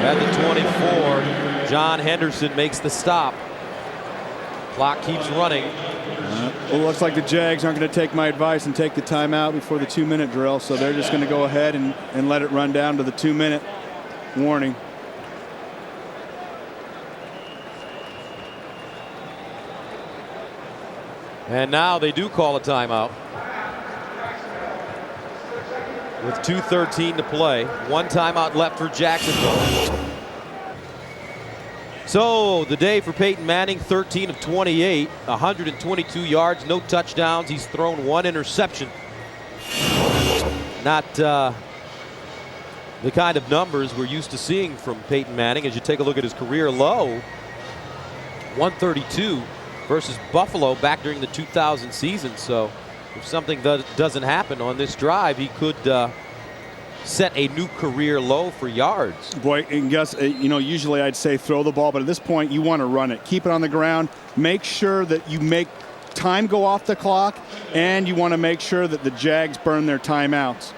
at the 24. John Henderson makes the stop. Clock keeps running. Well, it looks like the Jags aren't going to take my advice and take the timeout before the 2-minute drill, so they're just going to go ahead and let it run down to the 2-minute warning. And now they do call a timeout. with 2:13 to play. One timeout left for Jacksonville. So the day for Peyton Manning, 13 of 28, 122 yards, no touchdowns. He's thrown one interception. Not the kind of numbers we're used to seeing from Peyton Manning. As you take a look at his career low, 132 versus Buffalo back during the 2000 season. So if something doesn't happen on this drive, he could set a new career low for yards. Boy, and Gus, usually I'd say throw the ball, but at this point you want to run it. Keep it on the ground. Make sure that you make time go off the clock, and you want to make sure that the Jags burn their timeouts.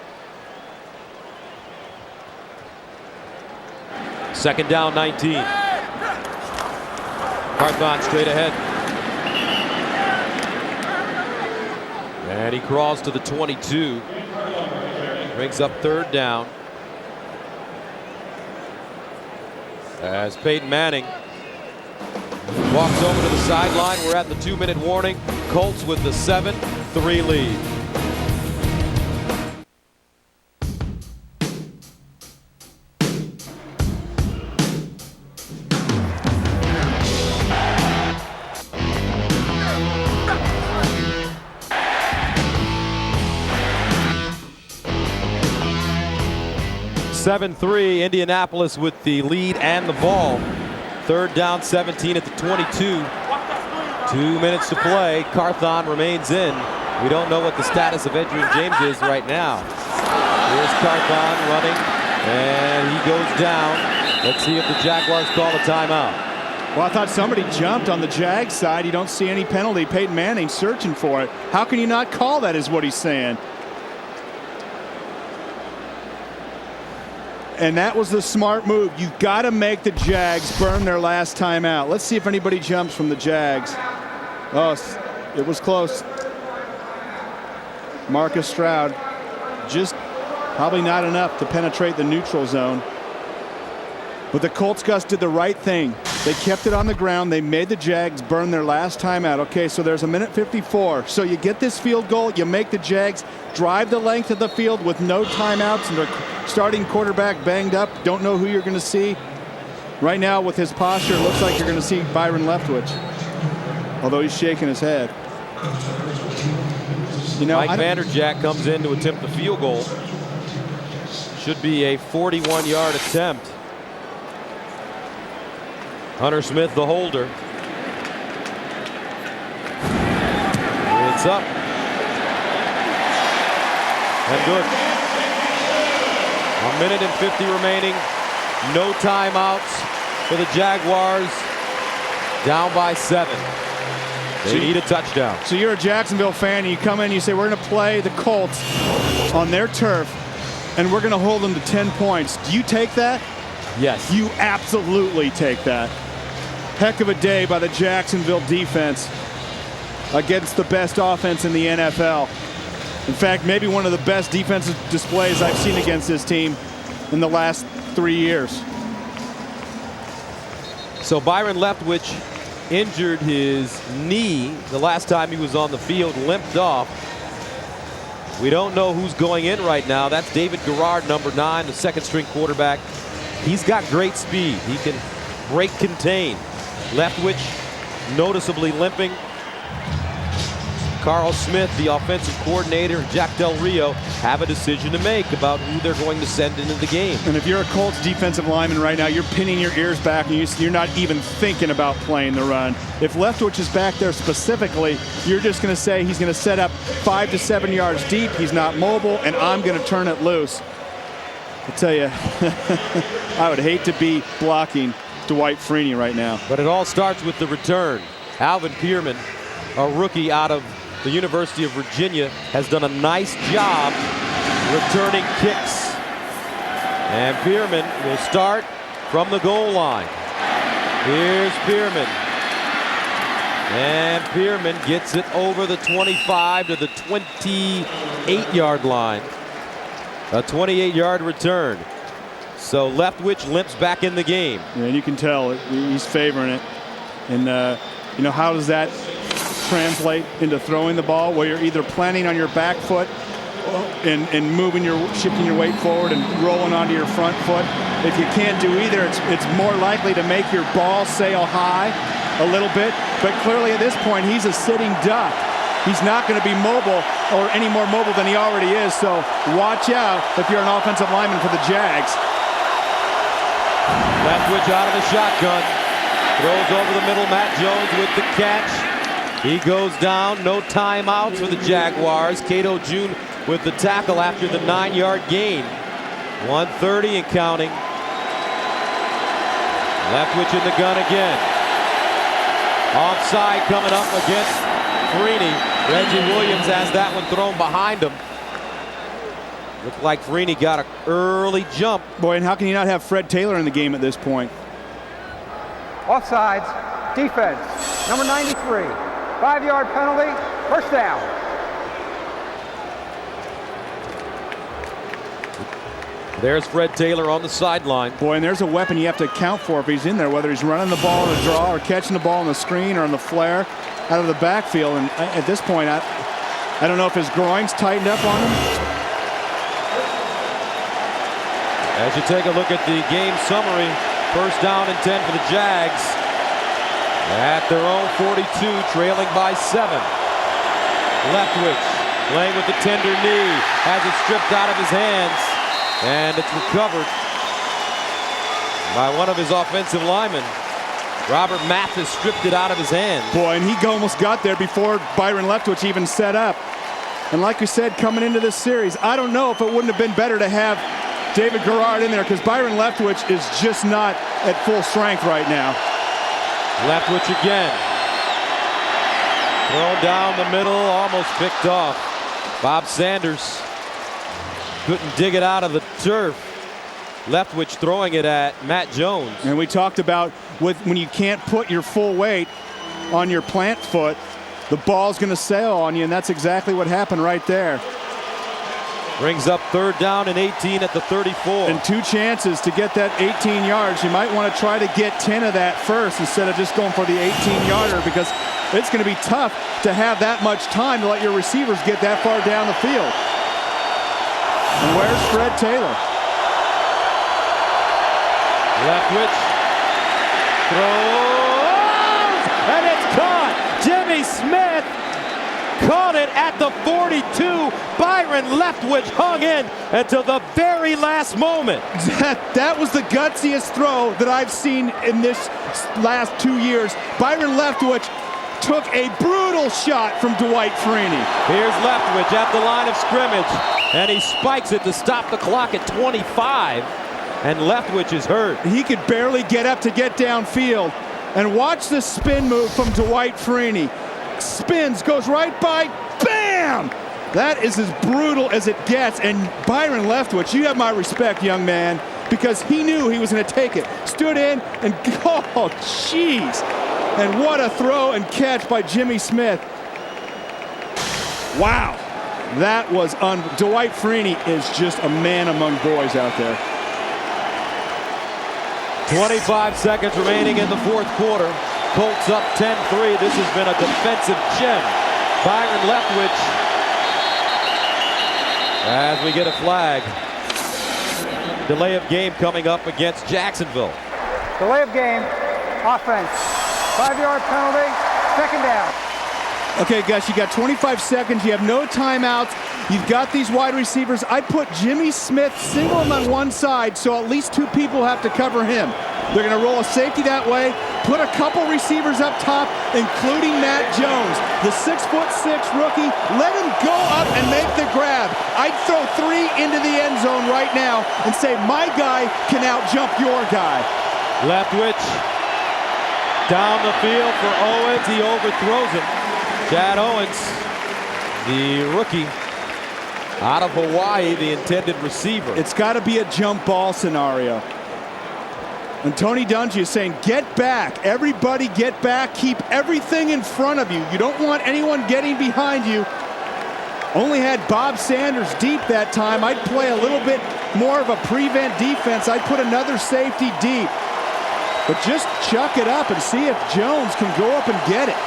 Second down, 19. Carthon straight ahead. And he crawls to the 22. Brings up third down. As Peyton Manning walks over to the sideline. We're at the 2-minute warning. Colts with the 7-3 lead. (7-3) Indianapolis with the lead and the ball. Third down, 17 at the 22. 2 minutes to play. Carthon remains in. We don't know what the status of Edgerrin James is right now. Here's Carthon running, and he goes down. Let's see if the Jaguars call a timeout. Well, I thought somebody jumped on the Jags side. You don't see any penalty. Peyton Manning searching for it. How can you not call that, is what he's saying. And that was the smart move. You've got to make the Jags burn their last timeout. Let's see if anybody jumps from the Jags. Oh, it was close. Marcus Stroud, just probably not enough to penetrate the neutral zone. But the Colts, Gus, did the right thing. They kept it on the ground. They made the Jags burn their last timeout. Okay, so there's a minute 54. So you get this field goal. You make the Jags drive the length of the field with no timeouts, and their starting quarterback banged up. Don't know who you're going to see. Right now, with his posture, it looks like you're going to see Byron Leftwich, although he's shaking his head. Mike Vanderjagt comes in to attempt the field goal. Should be a 41-yard attempt. Hunter Smith, the holder. It's up. And good. A minute and 50 remaining. No timeouts for the Jaguars. Down by 7. They need a touchdown. So you're a Jacksonville fan, and you come in and you say, we're going to play the Colts on their turf, and we're going to hold them to 10 points. Do you take that? Yes. You absolutely take that. Heck of a day by the Jacksonville defense against the best offense in the NFL. In fact, maybe one of the best defensive displays I've seen against this team in the last 3 years. So Byron Leftwich injured his knee the last time he was on the field, limped off. We don't know who's going in right now. That's David Garrard, number 9, the second-string quarterback. He's got great speed. He can break contain. Leftwich noticeably limping. Carl Smith, the offensive coordinator, and Jack Del Rio have a decision to make about who they're going to send into the game. And if you're a Colts defensive lineman right now, you're pinning your ears back and you're not even thinking about playing the run. If Leftwich is back there specifically, you're just going to say he's going to set up 5 to 7 yards deep. He's not mobile, and I'm going to turn it loose. I tell you, I would hate to be blocking Dwight Freeney right now. But it all starts with the return. Alvin Pierman, a rookie out of the University of Virginia, has done a nice job returning kicks. And Pierman will start from the goal line. Here's Pierman. And Pierman gets it over the 25 to the 28-yard line. A 28-yard return. So Leftwich limps back in the game. Yeah, and you can tell he's favoring it. And, how does that translate into throwing the ball? Well, you're either planning on your back foot and shifting your weight forward and rolling onto your front foot. If you can't do either, it's more likely to make your ball sail high a little bit. But clearly at this point, he's a sitting duck. He's not going to be mobile or any more mobile than he already is. So watch out if you're an offensive lineman for the Jags. Leftwich out of the shotgun. Throws over the middle. Matt Jones with the catch. He goes down. No timeouts for the Jaguars. Cato June with the tackle after the 9-yard gain. 1:30 and counting. Leftwich in the gun again. Offside coming up against Freeney. Reggie Williams has that one thrown behind him. Looked like Freeney got an early jump. Boy, and how can you not have Fred Taylor in the game at this point? Offsides, defense, number 93. 5-yard penalty, first down. There's Fred Taylor on the sideline. Boy, and there's a weapon you have to account for if he's in there, whether he's running the ball on the draw or catching the ball on the screen or on the flare out of the backfield. And at this point, I don't know if his groin's tightened up on him. As you take a look at the game summary, first down and 10 for the Jags. At their own 42, trailing by 7. Leftwich playing with the tender knee, has it stripped out of his hands, and it's recovered by one of his offensive linemen. Robert Mathis stripped it out of his hands. Boy, and he almost got there before Byron Leftwich even set up. And like we said, coming into this series, I don't know if it wouldn't have been better to have David Garrard in there, because Byron Leftwich is just not at full strength right now. Leftwich again. Thrown down the middle, almost picked off. Bob Sanders couldn't dig it out of the turf. Leftwich throwing it at Matt Jones. And we talked about when you can't put your full weight on your plant foot, the ball's going to sail on you, and that's exactly what happened right there. Brings up third down and 18 at the 34. And 2 chances to get that 18 yards. You might want to try to get 10 of that first instead of just going for the 18-yarder, because it's going to be tough to have that much time to let your receivers get that far down the field. And where's Fred Taylor? Leftwich throws, and it's caught. Jimmy Smith caught it at the 42. Byron Leftwich hung in until the very last moment. That was the gutsiest throw that I've seen in this last 2 years. Byron Leftwich took a brutal shot from Dwight Freeney. Here's Leftwich at the line of scrimmage, and he spikes it to stop the clock at 25. And Leftwich is hurt. He could barely get up to get downfield. And watch the spin move from Dwight Freeney. Spins, goes right by, bam! That is as brutal as it gets. And Byron Leftwich, you have my respect, young man, because he knew he was going to take it. Stood in and, oh, jeez. And what a throw and catch by Jimmy Smith. Wow. That was Dwight Freeney is just a man among boys out there. 25 seconds remaining in the fourth quarter. Colts up 10-3. This has been a defensive gem. Byron Leftwich, as we get a flag. Delay of game coming up against Jacksonville. Delay of game, offense. 5-yard penalty, second down. Okay, Gus, you got 25 seconds. You have no timeouts. You've got these wide receivers. I'd put Jimmy Smith, single him on one side, so at least 2 people have to cover him. They're going to roll a safety that way, put a couple receivers up top, including Matt Jones, the 6'6" rookie. Let him go up and make the grab. I'd throw 3 into the end zone right now and say, my guy can out-jump your guy. Leftwich down the field for Owens. He overthrows him. Chad Owens, the rookie out of Hawaii, the intended receiver. It's got to be a jump ball scenario. And Tony Dungy is saying, get back. Everybody get back. Keep everything in front of you. You don't want anyone getting behind you. Only had Bob Sanders deep that time. I'd play a little bit more of a prevent defense. I'd put another safety deep. But just chuck it up and see if Jones can go up and get it.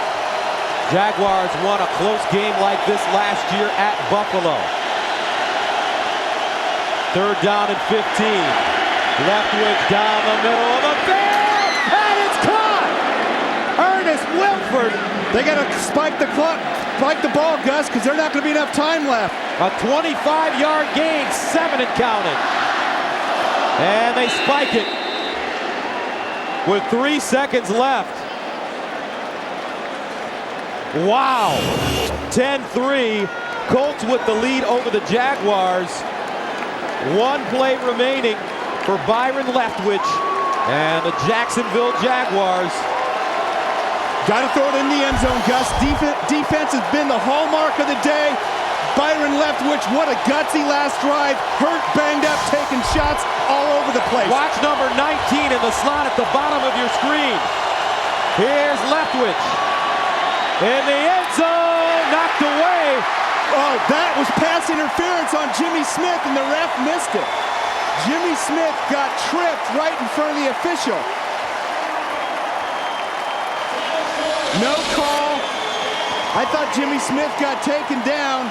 Jaguars won a close game like this last year at Buffalo. 3rd down and 15. Leftwich down the middle of the field, and it's caught! Ernest Wilford. They got to spike the clock, spike the ball, Gus, because there's not going to be enough time left. A 25-yard gain, 7 and counting. And they spike it with 3 seconds left. Wow. 10-3. Colts with the lead over the Jaguars. 1 play remaining for Byron Leftwich and the Jacksonville Jaguars. Got to throw it in the end zone, Gus. Defense has been the hallmark of the day. Byron Leftwich, what a gutsy last drive. Hurt, banged up, taking shots all over the place. Watch number 19 in the slot at the bottom of your screen. Here's Leftwich. In the end zone, knocked away. Oh, that was pass interference on Jimmy Smith, and the ref missed it. Jimmy Smith got tripped right in front of the official. No call. I thought Jimmy Smith got taken down.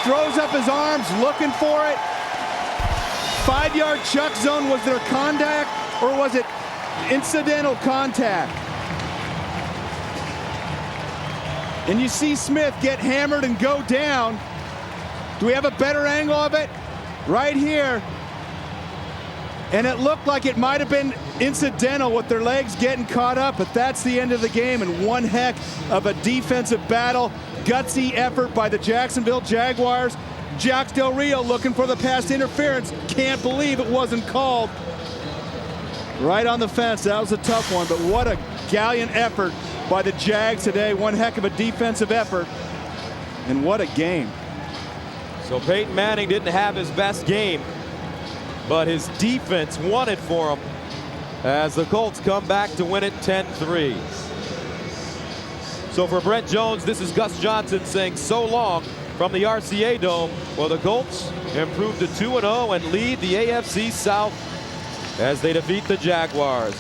Throws up his arms, looking for it. 5-yard chuck zone. Was there contact, or was it incidental contact? And you see Smith get hammered and go down. Do we have a better angle of it? Right here. And it looked like it might have been incidental with their legs getting caught up, but that's the end of the game, and one heck of a defensive battle. Gutsy effort by the Jacksonville Jaguars. Jax Del Rio looking for the pass interference. Can't believe it wasn't called. Right on the fence. That was a tough one, but what a gallant effort by the Jags today. One heck of a defensive effort, and what a game. So Peyton Manning didn't have his best game, but his defense won it for him as the Colts come back to win it 10-3. So for Brent Jones, this is Gus Johnson saying so long from the RCA Dome. Well, the Colts improve to 2-0 and lead the AFC South as they defeat the Jaguars.